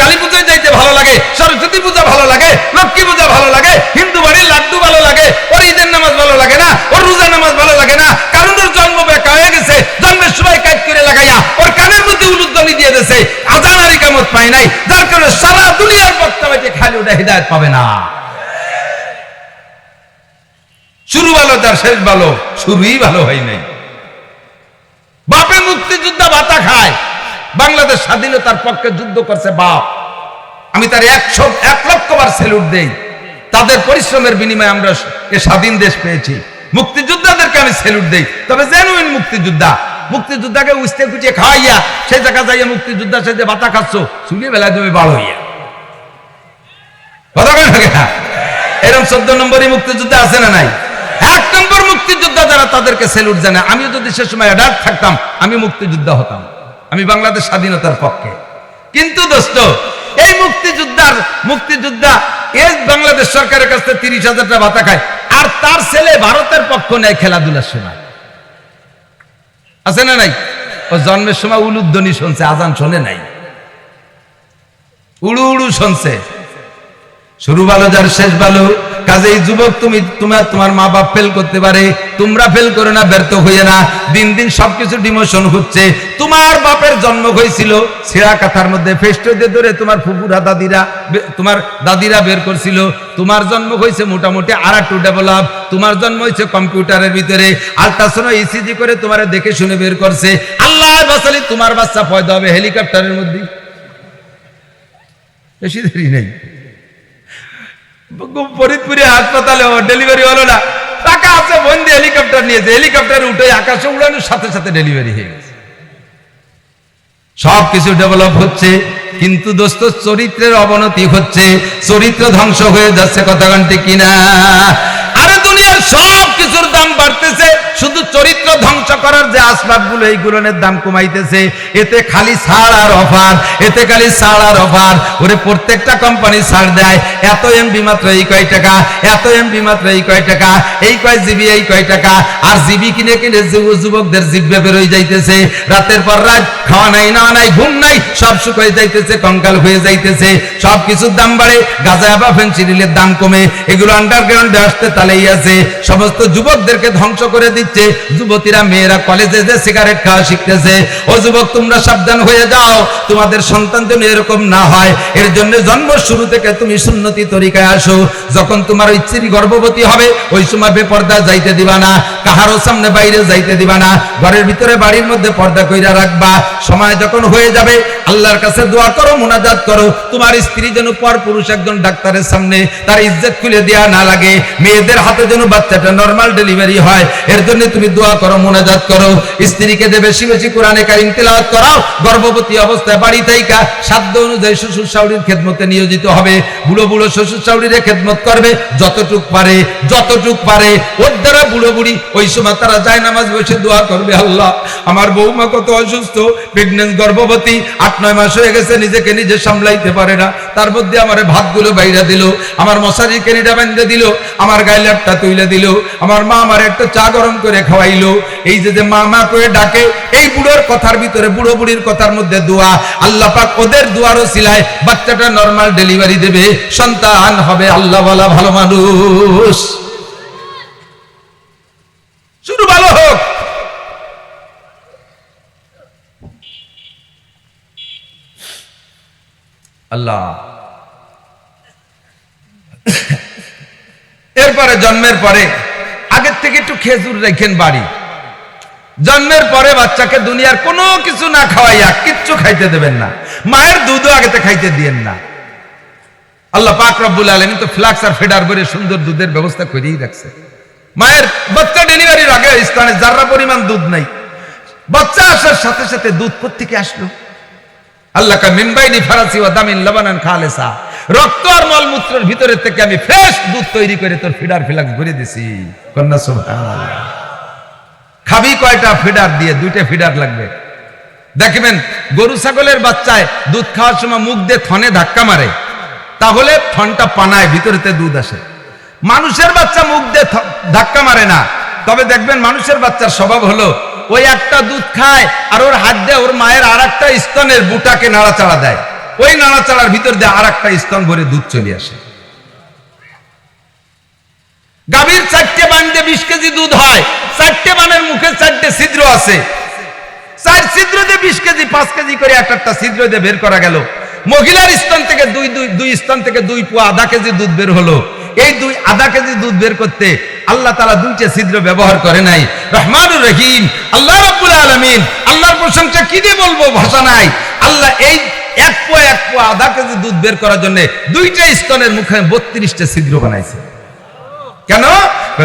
কালী পূজায় যাইতে ভালো লাগে, সরস্বতী পূজা ভালো লাগে, লক্ষ্মী পূজা ভালো লাগে, হিন্দু বাড়ির লাড্ডু ভালো লাগে, ওর ঈদের নামাজ ভালো লাগে না, ওর রোজা নামাজ ভালো লাগে না, কারণ ওর জন্ম বেকা হয়ে গেছে, জন্মের সময় কাজ করে লাগাইয়া ওর কানের মধ্যে উলুধ্বনি দিয়ে দিয়েছে, আজান আর ইকামত পায় নাই, যার কারণে সারা দুনিয়ার বক্তা বেঁচে খালি ওটা হিদায়াত পাবে না। শুরু ভালো তার শেষ ভালো, শুরুই ভালো হয় নাই। বাপে মুক্তিযোদ্ধা ভাতা খায়, বাংলাদেশ স্বাধীনতার পক্ষে যুদ্ধ করছে বাপ, আমি তার 101 লক্ষ বার স্যালুট দেই। তাদের পরিশ্রমের বিনিময়ে আমরা এ স্বাধীন দেশ পেয়েছি। মুক্তিযোদ্ধাদেরকে আমি স্যালুট দেই, তবে জেনুইন মুক্তিযোদ্ধা। মুক্তিযোদ্ধাকে উস্তে কুচিয়ে খাওয়াইয়া সেই জায়গা যাইয়া মুক্তিযোদ্ধা সে যে বাতা খাচ্ছ চুলিয়ে বেলায় তুমি বাড় হইয়া কথা কয় না? এরকম 14 নম্বরই মুক্তিযোদ্ধা আছে না নাই? 1 নম্বর মুক্তিযোদ্ধা যারা তাদেরকে স্যালুট জানায়। আমিও যদি সে সময় অ্যাডাল্ট থাকতাম আমি মুক্তিযোদ্ধা হতাম, আমি বাংলাদেশ স্বাধীনতার পক্ষে। কিন্তু দোস্ত এই মুক্তিযোদ্ধা এই বাংলাদেশ সরকারের কাছ থেকে 30,000 টাকা ভাতা খায়, আর তার ছেলে ভারতের পক্ষ নেয় খেলাধুলার সময়, আছে না নাই? ও জন্মের সময় উলুধ্বনি শুনছে, আজান শোনে নাই, উড়ু উড়ু শুনছে। শুরু ভালো যার শেষ ভালো। কাজেই যুবক তুমি তোমার মা বাপ ফেল করতে পারে, তোমরা ফেল করে না, ব্যর্থ হইয়ে না। দিন দিন সবকিছু ডিমোশন হচ্ছে। তোমার বাপের জন্ম হয়েছিল ছেঁড়া কাঁথার মধ্যে, ফেস্টো দিয়ে ধরে তোমার ফুপুরা তোমার দাদিরা বের করছিল। তোমার জন্ম হয়েছে মোটামুটি আর একটু ডেভেলপ। তোমার জন্ম হয়েছে কম্পিউটারের ভিতরে, আল্ট্রাসাউন্ড ইসিজি করে তোমার দেখে শুনে বের করছে। আল্লাহ বাসালি তোমার বাচ্চা পয়দা হবে হেলিকপ্টারের মধ্যে, বেশি দেরি নেই। ফরিদপুরে হাসপাতালে ডেলিভারি হলো না, টাকা আছে বন্ধে হেলিকপ্টার নিয়েছে, হেলিকপ্টারে উঠে আকাশে উড়ানোর সাথে সাথে ডেলিভারি হয়ে গেছে। সবকিছু ডেভেলপ হচ্ছে, কিন্তু দোস্ত চরিত্রের অবনতি হচ্ছে, চরিত্র ধ্বংস হয়ে যাচ্ছে। কথা গানটি কিনা? আরে দুনিয়ার সব কিছুর দাম বাড়তেছে, শুধু চরিত্র ধ্বংস করার যে আসবাবগুলো এইগুলোর দাম কমাইতেছে। এতে খালি ছাড় আর অফার, এতে খালি ছাড় আর অফার। ওরে প্রত্যেকটা কোম্পানি ছাড় দেয়, এত এমবি মাত্র এই কয় টাকা, এত এমবি মাত্র এই কয় টাকা, এই কয় জিবি এই কয় টাকা। আর জিবি কিনে কিনে যুবকদের জিব্বে বেরোয় যাইতেছে। রাতের পর রাত খাওয়া নাই, না নাই, ঘুম নাই, সব শুকিয়ে যাইতেছে, কঙ্কাল হয়ে যাইতেছে। সব কিছুর দাম বাড়ে, গাঁজা বা ফেনসিডিলের দাম কমে, এগুলো আন্ডারগ্রাউন্ডে আসতে তালেই আছে। সমস্ত যুবকদেরকে ধ্বংস করে দিচ্ছে। যুবতীরা মেয়েরা কলেজে যে সিগারেট খাওয়া শিখতেছে। ও যুবক তোমরা সাবধান হয়ে যাও, তোমাদের সন্তান যেন এরকম না হয়। এর জন্য জন্ম শুরু থেকে তুমি সুন্নতি তরিকায় আসো। যখন তোমার স্ত্রী গর্ভবতী হবে ওই সময় বেপর্দা যাইতে দিবা না, কাহারও সামনে বাইরে যাইতে দিবা না, ঘরের ভিতরে বাড়ির মধ্যে পর্দা কইরা রাখবা। সময় যখন হয়ে যাবে আল্লাহর কাছে দোয়া করো, মুনাজাত করো, তোমার স্ত্রী যেন পর পুরুষ একজন ডাক্তারের সামনে তার ইজ্জত খুলে দেয়া না লাগে, মেয়েদের হাতে যেন বাচ্চাটা নরমাল ডেলিভারি হয়। এর জন্য তুমি দোয়া করো, মুনাজাত করো। স্ত্রীকে যে বেশি বেশি কোরআনে কারীম তিলাওয়াত করাও। গর্ভবতী অবস্থায় বাড়ি থাইকা সাধ্য অনুযায়ী শ্বশুর শাশুড়ির খেদমতে নিয়োজিত হবে। বুড়ো বুড়ো শ্বশুর শাশুড়ির খেদমত করবে যতটুক পারে, যতটুক পারে। ওর দ্বারা বুড়ো বুড়ি ওই সময় তারা যায় নামাজ বসে দোয়া করবে, আল্লাহ আমার বৌমা কত অসুস্থ, প্রেগনেন্ট, গর্ভবতী, 8-9 মাস হয়ে গেছে, নিজেকে নিজে সামলাইতে পারে না। তার মধ্যে আমার ভাতগুলো বাইরে দিল, আমার মশারি কেনিটা বেঁধে দিল, আমার গায়ে ল্যাপটা তুলে দিল, আমার মা আমার একটা চা গরম করে খাওয়াইলো। এই যে মা মা করে ডাকে, এই বুড়োর কথার ভিতরে, বুড়ো বুড়ির কথার মধ্যে দোয়া। আল্লাহ পাক ওদের দোয়ারও সিলায় বাচ্চাটা নরমাল ডেলিভারি দেবে, সন্তান হবে আল্লাহ ওয়ালা ভালো মানুষ। শুরু ভালো হোক। আল্লাহ এরপরে জন্মের পরে আগের থেকে একটু খেজুর রেখেন বাড়ি। জন্মের পরে বাচ্চাকে দুনিয়ার কোনো কিছু না খাওয়াইয়া কিচ্ছু খাইতে দেবেন না, মায়ের দুধও আগেতে খাইতে দিয়েন না। আল্লাহ পাক রব্বুল আলামিন তো ফ্লাক্স আর ফিডার করে সুন্দর দুধের ব্যবস্থা করেই রাখছে। মায়ের বাচ্চা ডেলিভারির আগে স্থানে যারা পরিমাণ দুধ নাই, বাচ্চা আসার সাথে সাথে দুধ কোত্থেকে আসলো? আল্লাহ কা মিন বাইনি ফারাসি ওয়া দামিন লাবানান খালিসা, রক্ত আর মলমূত্রের ভিতরে থেকে আমি ফ্রেশ দুধ তৈরি করে তোর ফিডার ফ্লাক্স ভরে দিছি। কন্যা সুবহানাল্লাহ। খাবি কয়টা ফিডার দিয়ে? 2টা ফিডার লাগবে। দেখবেন গরু ছাগলের বাচ্চায় দুধ খাওয়ার সময় মুখ দিয়ে থনে ধাক্কা মারে, তাহলে থনটা পানায়, ভিতরেতে দুধ আসে। মানুষের বাচ্চা মুখ দিয়ে ধাক্কা মারে না, তবে দেখবেন মানুষের বাচ্চার স্বভাব হলো ওই একটা দুধ খায় আর ওর হাত দিয়ে ওর মায়ের আর একটা স্তনের বুটাকে নাড়াচাড়া দেয়, ওই নাড়াচাড়ার ভিতর দিয়ে আর একটা স্তন ভরে দুধ চলে আসে। গাভীর 4টে বান দিয়ে 20 কেজি দুধ হয়, 4টে বানের মুখে 4টে ছিদ্র আছে, 4 ছিদ্র দিয়ে 20 কেজি, 5 কেজি করে একটা ছিদ্র দিয়ে বের করা গেল। মহিলার স্তন থেকে দুই স্তন থেকে 2 পোয়া আধা কেজি দুধ বের হলো। এই আধা কেজি দুধ বের করতে আল্লাহ তাআলা 2টে ছিদ্র ব্যবহার করে নাই। রহমানুর রহিম আল্লাহ রাব্বুল আলামিন, আল্লাহর প্রশংসা কি দিয়ে বলবো, ভাষা নাই। আল্লাহ এই 1 পোয়া আধা কেজি দুধ বের করার জন্য 2টে স্তনের মুখে 32টে ছিদ্র বানাইছে। কেন?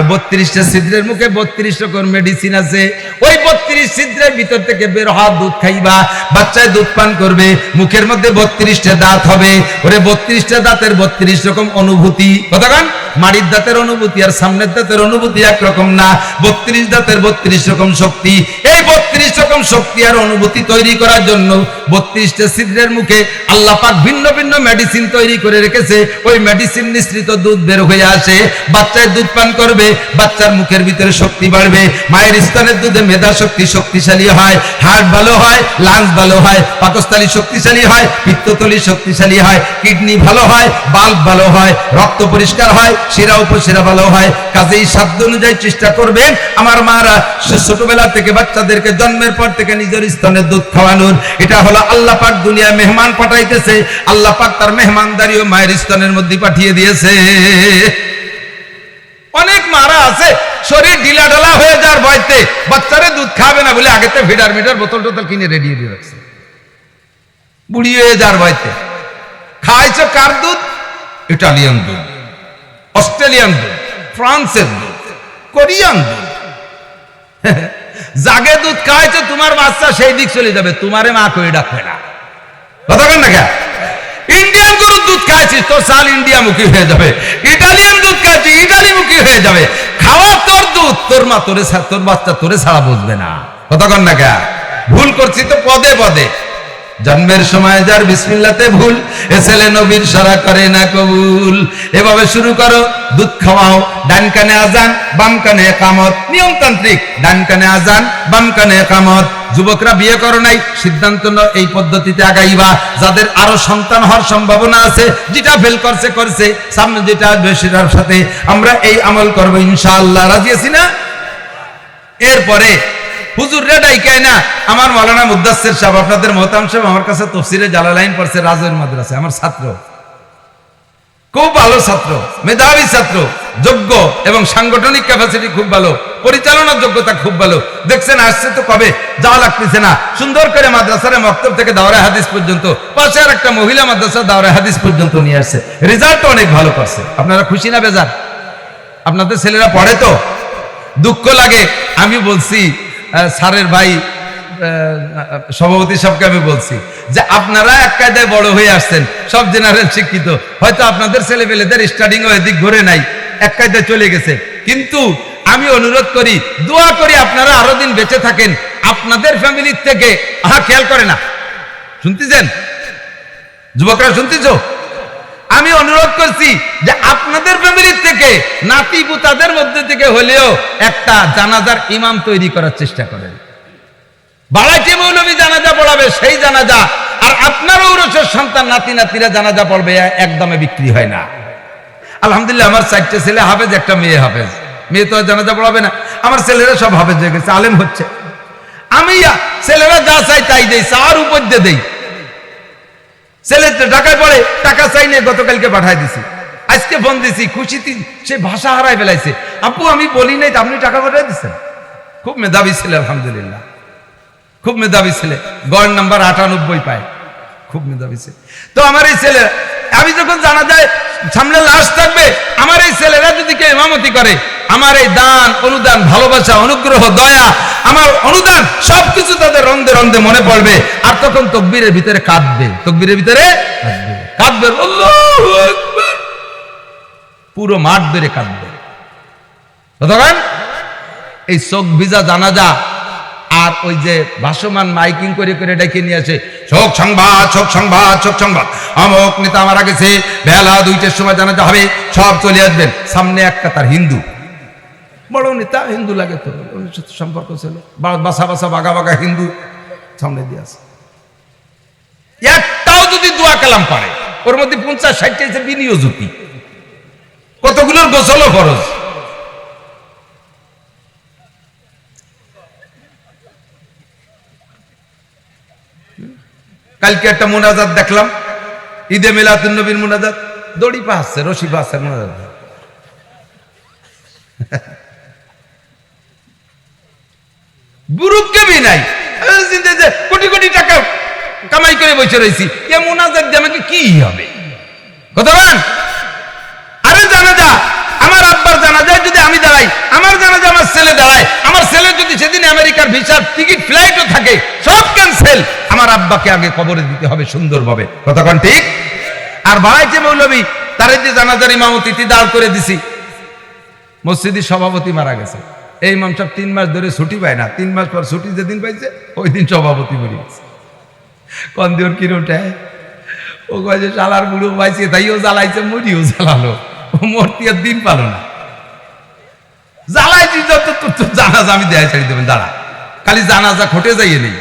32টা ছিদ্রের মুখে 32 রকম মেডিসিন আছে, ওই 32 ছিদ্রের ভিতর থেকে বের হওয়া দুধ খাইবা, বাচ্চায় দুধ পান করবে, মুখের মধ্যে 32টা দাঁত হবে, ওরে 32টা দাঁতের 32 রকম অনুভূতি। কতক্ষণ মাড়ির দাঁতের অনুভূতি আর সামনের দাঁতের অনুভূতি একরকম না, 32 দাঁতের 32 রকম শক্তি। এই 32 রকম শক্তি আর অনুভূতি তৈরি করার জন্য 32টা ছিদ্রের মুখে আল্লাহ পাক ভিন্ন ভিন্ন মেডিসিন তৈরি করে রেখেছে। ওই মেডিসিন মিশ্রিত দুধ বের হয়ে আসে, বাচ্চায় দুধ পান করবে, বাচ্চার মুখের ভিতরে শক্তি বাড়বে, মায়ের স্তনের দুধে মেধা শক্তি শক্তিশালী হয়, হার্ট ভালো হয়, লাংস ভালো হয়, পাকস্থলী শক্তিশালী হয়, পিত্তথলি শক্তিশালী হয়, কিডনি ভালো হয়, বাল্ব ভালো হয়, রক্ত পরিষ্কার হয়, শিরা উপশিরা ভালো হয়। কাজেই সাধ্য অনুযায়ী চেষ্টা করবেন আমার মারা ছোটবেলা থেকে বাচ্চাদেরকে জন্মের পর থেকে নিজের স্তনের দুধ খাওয়ানোর। এটা হলো আল্লাহ পাক দুনিয়ায় মেহমান পাঠাইতেছে, আল্লাহ পাক তার মেহমানদারিও মায়ের স্তনের মধ্যে পাঠিয়ে দিয়েছে। অনেক মারা আছে শরীর ঢিলা ঢালা হয়ে যাওয়ার ভয়তে বাচ্চারে দুধ খাবে না বলে আগেতে ভিটার মিটার বোতল টোতল কিনে রেডি দিয়ে রাখছে, বুড়ি হয়ে যাওয়ার ভয়তে। খাইছো কার দুধ? ইটালিয়ান দুধ, অস্ট্রেলিয়ান দুধ, ফ্রান্সের দুধ, কোরিয়ান দুধ। জাগে দুধ খাইছো তোমার বাচ্চা সেই দিক চলে যাবে, তোমারে মা করে ডাকবে না। কথা বলেন না কেন? ইন্ডিয়ান গরুর দুধ খাইছিস তোর সাল ইন্ডিয়া মুখী হয়ে যাবে, ইটালিয়ান দুধ খাইছিস ইটালি মুখী হয়ে যাবে। খাওয়া তোর দুধ, তোর মা তোর বাচ্চা তোরে ছাড়া বুঝবে না। কথা বলেন না কেন? ভুল করছি তো পদে পদে। জন্মের সময় যার বিসমিল্লাতে ভুল, এ ছেলে নবীর সারা করে না কবুল। এভাবে শুরু করো, দুধ খাওয়াও, ডান কানে আজান বাম কানে ইকামত, নিয়মতান্ত্রিক, ডান কানে আজান বাম কানে ইকামত। যুবকরা বিয়ে করো নাই, সিদ্ধান্ত নাও এই পদ্ধতিতে আগাইবা। যাদের আরো সন্তান হওয়ার সম্ভাবনা আছে, যেটা ফেল করছে করছে, সামনে যেটা আসবে সেটার সাথে আমরা এই আমল করবো ইনশাআল্লাহ। রাজি আছি না? এরপরে হুজুর রে ডাইকায় না আমার মাওলানা মুদাসসির সাহেব, আপনাদের মোহতারাম সাহেব আমার কাছে তাফসীরে জালালাইন পড়ছে রাজৌরি মাদ্রাসায়, আমার ছাত্র, খুব ভালো ছাত্র, মেধাবী ছাত্র, যোগ্য এবং সাংগঠনিক ক্যাপাসিটি খুব ভালো, পরিচালনার যোগ্যতা খুব ভালো। দেখছেন আসছে তো কবে, যাওয়া লাগতেছে না, সুন্দর করে মাদ্রাসার মক্তব থেকে দাওরা হাদিস পর্যন্ত, পাশে আর একটা মহিলা মাদ্রাসা দাওরা হাদিস পর্যন্ত নিয়ে আসছে, রেজাল্টও অনেক ভালো করছে। আপনারা খুশি না বেজার? আপনাদের ছেলেরা পড়ে তো? দুঃখ লাগে। আমি বলছি স্যারের ভাই সভাপতি সাহেবকে আমি বলছি যে আপনারা এক কায়দায় বড় হয়ে আসছেন, সব জেনারেল শিক্ষিত, হয়তো আপনাদের ছেলেপেলেদের স্টাডিং ও এদিক ঘুরে নাই, এক কায়দায় চলে গেছে। কিন্তু আমি অনুরোধ করি, দোয়া করি আপনারা আরো দিন বেঁচে থাকেন। আপনাদের ফ্যামিলির থেকে খেয়াল করে না, শুনতেছেন যুবকরা, শুনতেছ? আমি অনুরোধ করছি যে আপনাদের ফ্যামিলির থেকে নাতি পুতাদের মধ্যে থেকে হলেও একটা জানাজার ইমাম তৈরি করার চেষ্টা করেন। বাড়াইতে মৌলবী জানাজা পড়াবে সেই জানাজা, আর আপনার ঔরসের সন্তান নাতি নাতিরা জানাজা পড়বে, একদমে বিক্রি হয় না। আলহামদুলিল্লাহ আমার 4টে ছেলে হাফেজ, একটা মেয়ে হাফেজ। মেয়ে তো জানাজা পড়াবে না, আমার ছেলেরা সব হাফেজ হয়ে গেছে, আলেম হচ্ছে। আমি ছেলেরা যা চাই তাই দেই, চার উপর দিয়ে দেই। ছেলে ঢাকায় পড়ে, টাকা চাই নিয়ে গতকালকে পাঠাই দিছি, আজকে ফোন দিছি, খুশিতে সে ভাষা হারাই ফেলাইছে। আপু আমি বলি নাই, আপনি টাকা পাঠাই দিচ্ছেন। খুব মেধাবী ছেলে, আলহামদুলিল্লাহ খুব মেধাবী ছেলে, গড় নাম্বার 98 পায়, খুব মেধাবী ছেলে। তো আমার এই ছেলে, আমি যখন জানা যায় সামনে লাশ থাকবে, আমার এই ছেলেরা যদি কেউ ইমামতি করে, আমার এই দান অনুদান ভালোবাসা অনুগ্রহ দয়া আমার অনুদান সবকিছু তাদের রন্ধে রন্ধে মনে পড়বে। আর তখন তকবীরের ভিতরে কাঁদবে, তকবীরের ভিতরে কাঁদবে, আল্লাহু আকবার, পুরো মাঠ ধরে কাঁদবে। তখন এই চোখ ভিজা জানাজা আর ওই যে ভাসমান মাইকিং করে করে ডেকে নিয়ে আসে, শোক সংবাদ, শোক সংবাদ, শোক সংবাদ, অমুক নেতা মারা গেছে, বেলা 2টার সময় জানাজা হবে, সব চলে আসবেন। সামনে এক কাতার হিন্দু, বড় নেতা, হিন্দু লাগে তো, সম্পর্ক ছিল, বাসা বাসা বাগা বাগা হিন্দু সামনে দিয়ে আসে। একটাও যদি দোয়া কালাম পারে, ওর মধ্যে 50-60টা বিনিয়োগী, কতগুলোর গোসলও খরচ। কালকে একটা মোনাজাত দেখলাম, ঈদে মিলাদুন নবীর মোনাজাত, দড়ি পাচ্ছে, রশি পাচ্ছে মোনাজাত। বুরুককে বি নাই, কোটি কোটি টাকা কামাই করে বসে রয়েছি, এ মোনাজাত দিয়ে আমাকে কি হবে? কথা বলেন। আরে জানাজা, আমার আব্বার জানাজায় যদি আমি দাঁড়াই, থাকে সব ক্যান্সেল, আমার আব্বাকে আগে কবরে দিতে হবে সুন্দরভাবে। কথা কোন ঠিক? আর বাড়াইছে মৌলবী, তারে যে জানাজার ইমামতি দাঁড় করে দিছি, মসজিদের সভাপতি মারা গেছে, এই ইমাম সাহেব 3 মাস ধরে ছুটি পায় না, 3 মাস পর ছুটি যেদিন পাইছে ওই দিন সভাপতি মরে গেছে। কোন দিন কিরোটা ও কয় যে শালার বুড়ো পাইছে, তাইও জ্বালাইছে, মরিও জ্বালালো, ও মূর্তি আর দিন পালো না, জ্বালাইছি যত তোর জানাজা আমি দেয় ছাড়ি দেবেন, দাঁড়া খালি জানাজা খটে যাইয়ে নেই।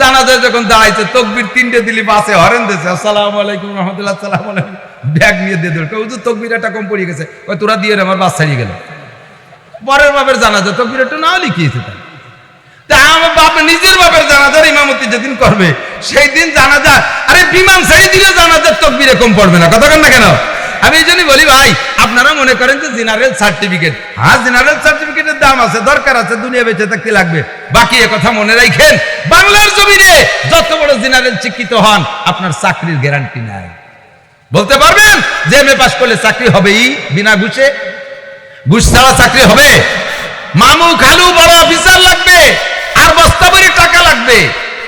জানাজায় যখন দাঁড়াইছে তকবির 3টে দিলি, বাসে হরেন দিয়েছে, আসসালামু আলাইকুম রহমতুল্লাহ, আসসালামু আলাইকুম, ব্যাগ নিয়ে দিয়ে দিল, তকবির একটা কম পড়ে গেছে, ওই তোরা দিয়ে আমার বাস ছাড়িয়ে গেল। পরের বাপের জানাজা তকবির একটু নাও লিখিয়েছে, তা আমার বাপ নিজের বাপের জানাজার ইমামতি যেদিন করবে সেই দিন জানাজা, আরে বিমান ছেড়ে দিলে জানাজার তকবির কম পড়বে না। কথা কেন না কেন? আমি এই জন্যই বলি ভাই, আপনারা মনে করেন যে জেনারেল সার্টিফিকেট, হ্যাঁ জেনারেল সার্টিফিকেটের দাম আছে, দরকার আছে, দুনিয়া বেঁচে থাকতে লাগবে, বাকি কথা মনে রাখেন বাংলার জমিনে যত বড় জেনারেল শিক্ষিত হন আপনার চাকরির গ্যারান্টি নাই। বলতে পারবেন যে এমএ পাস করলে চাকরি হবেই বিনা ঘুষে? ঘুষ ছাড়া চাকরি হবে? মামু খালু বড় অফিসার লাগবে আর বস্তা ভরে টাকা লাগবে,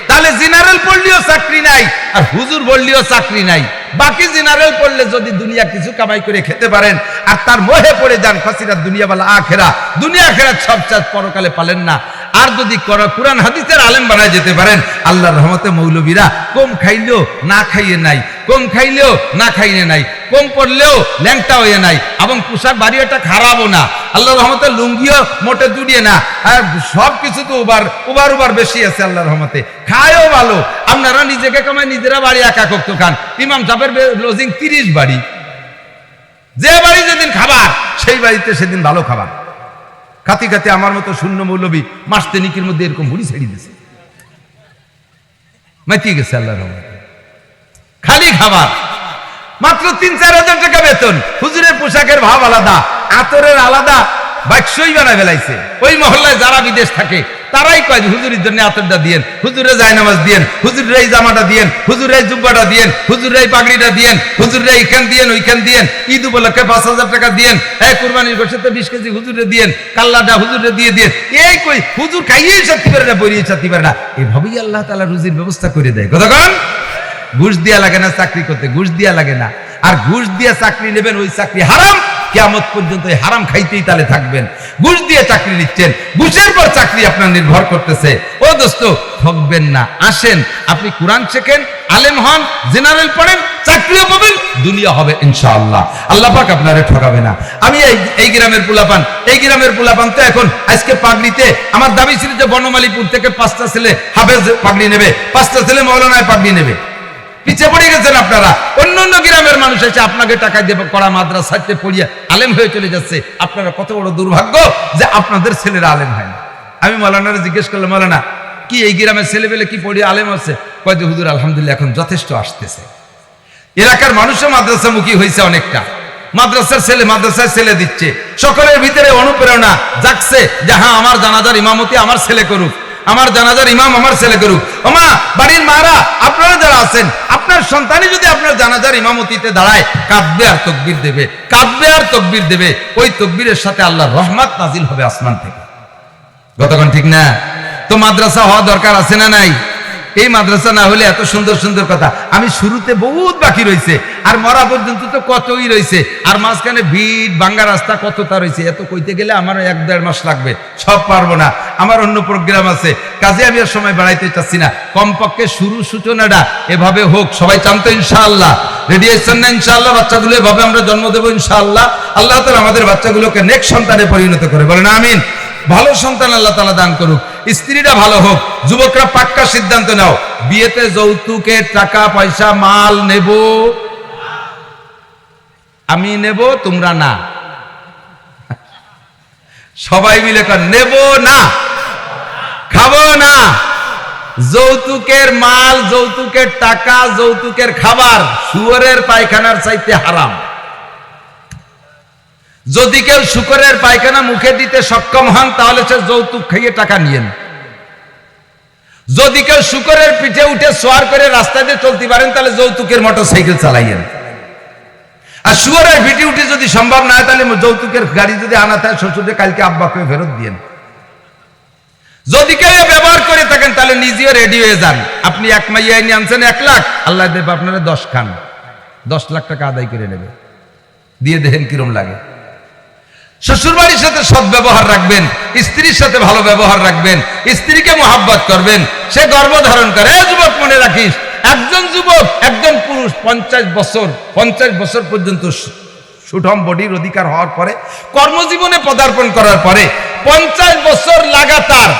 তাহলে জেনারেল পড়লেও চাকরি নাই আর হুজুর বললেও চাকরি নাই। বাকি জেনারেল পড়লে যদি দুনিয়া কিছু কামাই করে খেতে পারেন আর তার মোহে পড়ে যান, ফাসিরাত দুনিয়া বালা আখেরা, দুনিয়া আখেরাত সব চাঁদ পরকালে পালেন না। আর যদি কোরআন হাদিসের আলেম বানায় যেতে পারেন, আল্লাহর রহমতে মৌলবীরা কম খাইলেও না খাইয়ে নাই, কম খাইলেও না খাইয়ে নাই, কম পড়লেও ল্যাংটা হয়ে নাই, এবং পোশাক বাড়িটা খারাপও না, আল্লাহর রহমতে লুঙ্গিও মোটে জুড়িয়ে না, আর সব কিছু তো উবার বেশি আছে আল্লাহর রহমতে, খায়ও ভালো। আপনারা নিজেকে কামায় নিজেরা বাড়ি একা করতে খান, ইমাম সাহেবের লজিং 30 বাড়ি, যে বাড়ি যেদিন খাবার সেই বাড়িতে সেদিন ভালো খাবার। খাতি খাতি আমার মতো শূন্য মৌলবী মাস তিনিকের মধ্যে এরকম বুড়ি ছেড়ে দিয়েছে, মাইতে গেছে আল্লাহর রহমতে। খালি খাবার, মাত্র 3-4 হাজার টাকা বেতন, হুজুরের পোশাকের ভাব আলাদা, আতরের আলাদা, বাক্সই বানায় ফেলাইছে। ওই মহল্লায় যারা বিদেশ থাকে তারাই কয় হুজুরের জন্য আতরটা দিয়েন, হুজুরে জায়নামাজ দিয়েন, হুজুরের এই জামাটা দিয়েন, হুজুরের এই জুব্বাটা দিয়েন, হুজুরের এই পাগড়িটা দিয়েন, হুজুরের এইখান দিয়েন ওইখান দিয়েন, ঈদ উপলক্ষে 5,000 টাকা দিয়েন, এই কুরবানির গোশতে 20 কেজি হুজুরে দিয়েন, কাল্লাটা হুজুরে দিয়ে দিয়েন। এই কই হুজুর খাইয়েই শান্তি পারে না, বইয়েই শান্তি পারে না। এভাবেই আল্লাহ তাআলা রুজির ব্যবস্থা করে দেয়। কতক্ষণ ঘুষ দিয়া লাগে না চাকরি করতে, ঘুষ দিয়া লাগে না। আর ঘুষ দিয়ে চাকরি নেবেন, ওই চাকরি হারাম, কিয়ামত পর্যন্ত এই হারাম খাইতেই তাহলে থাকবেন। ঘুষ দিয়ে চাকরি নিচ্ছেন, ঘুষের পর চাকরি আপনার নির্ভর করতেছে। ও দোস্ত ঠকবেন না, আসেন আপনি কোরআন শেখেন, আলেম হন, জেনারেল পড়েন, চাকরিও পাবেন, দুনিয়া হবে ইনশাআল্লাহ। আল্লাহ পাক আপনারে ঠকাবে না। আমি এই গ্রামের পোলাপান তো এখন আজকে পাগড়িতে আমার দাবি ছিল যে বনমালীপুর থেকে 5টা ছেলে হাফেজ পাগড়ি নেবে, 5টা ছেলে মৌলানায় পাগড়ি নেবে। পিছিয়ে পড়ে গেছেন আপনারা। অন্য গ্রামের মানুষ এসে আপনাকে টাকা দিয়ে পড়া মাদ্রাসাতে পড়িয়ে আলেম হয়ে চলে যাচ্ছে। আপনারা কত বড় দুর্ভাগ্য যে আপনাদের ছেলেরা আলেম হয় না। আমি মৌলানারে জিজ্ঞেস করলাম, মৌলানা কি এই গ্রামের ছেলেবেলে কি পড়িয়ে আলেম হচ্ছে? কয় যে হুজুর আলহামদুলিল্লাহ এখন যথেষ্ট আসতেছে। এলাকার মানুষও মাদ্রাসামুখী হয়েছে অনেকটা, মাদ্রাসায় ছেলে দিচ্ছে। সকলের ভিতরে অনুপ্রেরণা জাগছে যে হ্যাঁ আমার জানাজার ইমামতি আমার ছেলে করুক, আমার জানাজার ইমাম আমার ছেলে করুক। ওমা বাড়ির মারা আপনারা যারা আছেন, আপনার সন্তানই যদি আপনার জানাজার ইমামতিতে দাঁড়ায়, কাঁদবে আর তকবীর দেবে, কাঁদবে আর তকবীর দেবে। ওই তকবীরের সাথে আল্লাহর রহমত নাজিল হবে আসমান থেকে। কতক্ষণ ঠিক না? তো মাদ্রাসা হওয়া দরকার আছে না নাই? এই মাদ্রাসা না হলে এত সুন্দর সুন্দর কথা। আমি শুরুতে বহুত বাকি রয়েছে, আর মরা পর্যন্ত তো কতই রয়েছে, আর মাঝখানে ভিড় ভাঙ্গা রাস্তা কতটা রয়েছে। এত কইতে গেলে আমার 1-1.5 মাস লাগবে, সব পারবো না, আমার অন্য প্রোগ্রাম আছে, কাজে আমি আর সময় বাড়াইতে চাচ্ছি না। কমপক্ষে সূচনাটা এভাবে হোক, সবাই চান তো ইনশাআল্লাহ? রেডি আছেন না ইনশাআল্লাহ? বাচ্চাগুলো এভাবে আমরা জন্ম দেবো ইনশাআল্লাহ। আল্লাহ তাআলা আমাদের বাচ্চাগুলোকে নেক সন্তানে পরিণত করে, বলেন আমিন। ভালো সন্তান আল্লাহ তাআলা দান করুক, স্ত্রীরা ভালো হোক। যুবকরা পাক্কা সিদ্ধান্ত নাও, বিয়েতে যৌতুকের টাকা পয়সা মাল নেব, আমি নেব, তোমরা না। সবাই মিলে কর, নেব না, খাবো না। যৌতুকের মাল, যৌতুকের টাকা, যৌতুকের খাবার শুয়োরের পায়খানার চাইতে হারাম। যদি কেউ শুকরের পায়খানা মুখে দিতে সক্ষম হন তাহলে সে যৌতুক খাইয়ে টাকা নিয়েন। যদি কেউ শুকরের পিঠে উঠে সোয়ার করে রাস্তায় দিয়ে চলতে পারেন তাহলে যৌতুকের মোটরসাইকেল চালাইয়েন। আর শুকরের পিঠে উঠে যদি সম্ভব না হয় তাহলে যৌতুকের গাড়ি যদি আনা থাকে শ্বশুরে কালকে আব্বাকে ফেরত দিয়েন। যদি কেউ ব্যবহার করে থাকেন তাহলে নিজেও রেডি হয়ে যান। আপনি এক মাইয়া নিয়ে আনছেন 1 লাখ, আল্লাহ দেবে আপনারা 10 খান, 10 লাখ টাকা আদায় করে নেবে। দিয়ে দেখেন কিরম লাগে। শ্বশুর বাড়ির সাথে সৎ ব্যবহার রাখবেন, স্ত্রীর সাথে ভালো ব্যবহার রাখবেন, স্ত্রীকে মোহাব্বত করবেন, সে গর্ভধারণ করে। যুবক মনে রাখিস, একজন যুবক একজন পুরুষ 50 বছর পর্যন্ত সুঠম বডির অধিকার হওয়ার পরে, কর্মজীবনে পদার্পণ করার পরে 50 বছর লাগাতার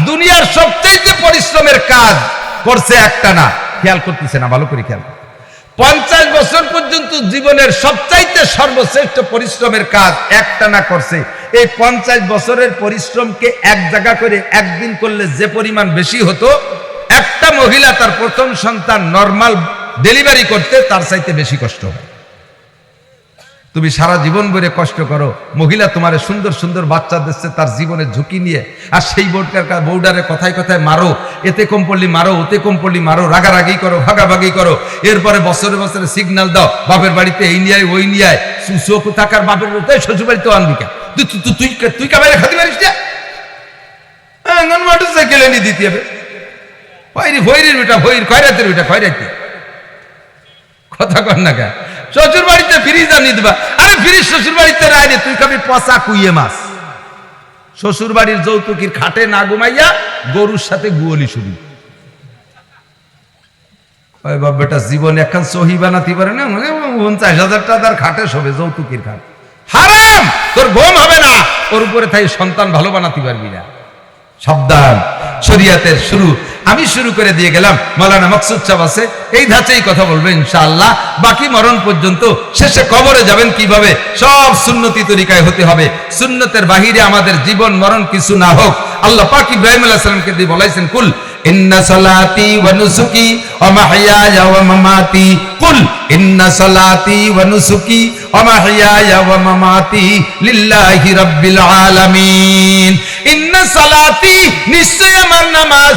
দুনিয়ার সবচেয়ে পরিশ্রমের কাজ করছে একটা না, খেয়াল করতেছে না, ভালো করে খেয়াল। 50 বছর পর্যন্ত জীবনের সবচাইতে সর্বশ্রেষ্ঠ পরিশ্রমের কাজ একটা না করছে। এই 50 বছরের পরিশ্রমকে এক জায়গা করে একদিন করলে যে পরিমাণ বেশি হতো, একটা মহিলা তার প্রথম সন্তান নরমাল ডেলিভারি করতে তার চাইতে বেশি কষ্ট হয়। তুমি সারা জীবন ভরে কষ্ট করো, মহিলা তোমারে সুন্দর সুন্দর বাচ্চা দিচ্ছে তার জীবনের ঝুঁকি নিয়ে, আর সেই বউডারে কথায় কথায় মারো, এতে কম পড়লি মারো, ওতে কম পড়লি মারো, রাগারাগি করো, ভাগাভাগি করো। এরপরে বছরে বছরে সিগন্যাল দাও, বাপের বাড়িতে এই নিয়ে ওই নিয়ে চোখ থাকার বাপের শ্বশুর বাড়িতে আনবি কে? তুই কাবাইরে খাতি পারিস না, মোটরসাইকেল এনে দিতে হবে। ভৈরির বেটা ভৈর, খয়রাতের বেটা খয়রাতে, কথা কর না কে? শ্বশুর বাড়িতে ফ্রিজ আনি দিবা, আরে ফ্রিজ শ্বশুর বাড়িতে নাই রে, তুই খাবি পচা কুইয়ে মাছ। শ্বশুর বাড়ির যৌতুকির খাটে না ঘুমাইয়া গরুর সাথে গুয়লি শুরু। ওই বাপ বেটা জীবনে একখান সহি বানাতে পারে না, 49,000 টাকার খাটে শোবে, যৌতুকির খাট হারাম, তোর ঘুম হবে না, ওর উপরে থাই সন্তান ভালো বানাতে পারবি না। সাবধান, শরিয়াতের শুরু আমি শুরু করে দিয়ে গেলাম। মাওলানা মাকসুদ সাহেব আছে, এই ধাঁচেই কথা বলবেন ইনশাআল্লাহ। বাকি মরণ পর্যন্ত, শেষে কবরে যাবেন কিভাবে, সব সুন্নতি তরিকায় হতে হবে। সুন্নতের বাহিরে আমাদের জীবন মরণ কিছু না হোক। আল্লাহ পাক ইব্রাহিম আলাইহিস সালামকে দিয়ে বলাইছেন, কুল ইন্না সালাতি ওয়া নুসুকি ওয়া মাহইয়ায়া ওয়া মামাতি, কুল ইন্না সালাতি ওয়া নুসুকি ওয়া মাহইয়ায়া ওয়া মামাতি লিল্লাহি রাব্বিল আলামিন। ইন্না সালাতি, নিশ্চয় আমার নামাজ,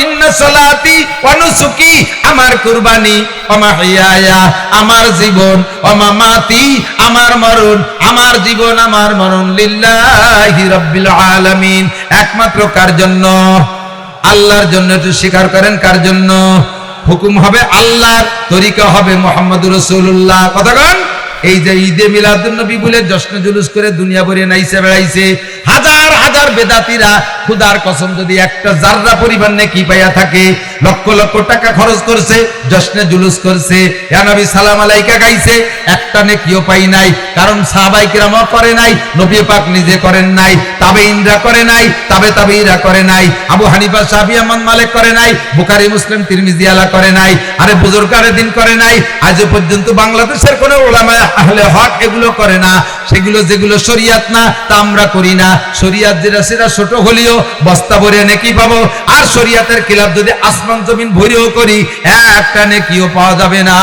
ইন্না সালাতি ওয়া নুসুকি, আমার কুরবানি, ওয়া মাহইয়ায়া, আমার জীবন, ওয়া মামাতি, আমার মরণ, আমার জীবন আমার মরণ, লিল্লাহি রাব্বিল আলামিন, একমাত্র কার জন্য? আল্লাহর জন্য। একটু স্বীকার করেন কার জন্য? হুকুম হবে আল্লাহর, তরিকা হবে মুহাম্মদুর রাসূলুল্লাহ। কথা কন। এই যে ঈদে মিলাদুন নবী বলে জশ্ন জুলুস করে দুনিয়া ভরে নাইছে বেড়াইছে, হাজার হাজার বেদাতীরা খুদার কসম যদি একটা জাররা পরিমাণ নেকি পাইয়া থাকে, লক্ষ লক্ষ টাকা খরচ করছে, জশ্নে জুলুস করছে, ইয়া নবী সালাম আলাইকা গাইছে, একটা নেকিও পাই নাই। কারণ সাহাবায়ে কিরামও করে নাই, নবী পাক নিজে করেন নাই, তাবেঈনরা করে নাই, তাবেঈরা করে নাই, আবু হানিফা, শাফিঈ, আহমদ, মালিক করে নাই, বুখারী, মুসলিম, তিরমিজি আলা করে নাই, আরে বুজুর্গারে দিন করে নাই। আজ পর্যন্ত বাংলাদেশের কোন উলামা আহলে হক এগুলো করে না। সেগুলো যেগুলো শরীয়ত না তা আমরা করি না। শরীয়ত যেটা সেটা ছোট হলেও বস্তা ভরে নেকি পাবো, আর শরীয়তের খিলাফ যদি আসমান জমিন ভরেও করি একটা নেকিও পাওয়া যাবে না।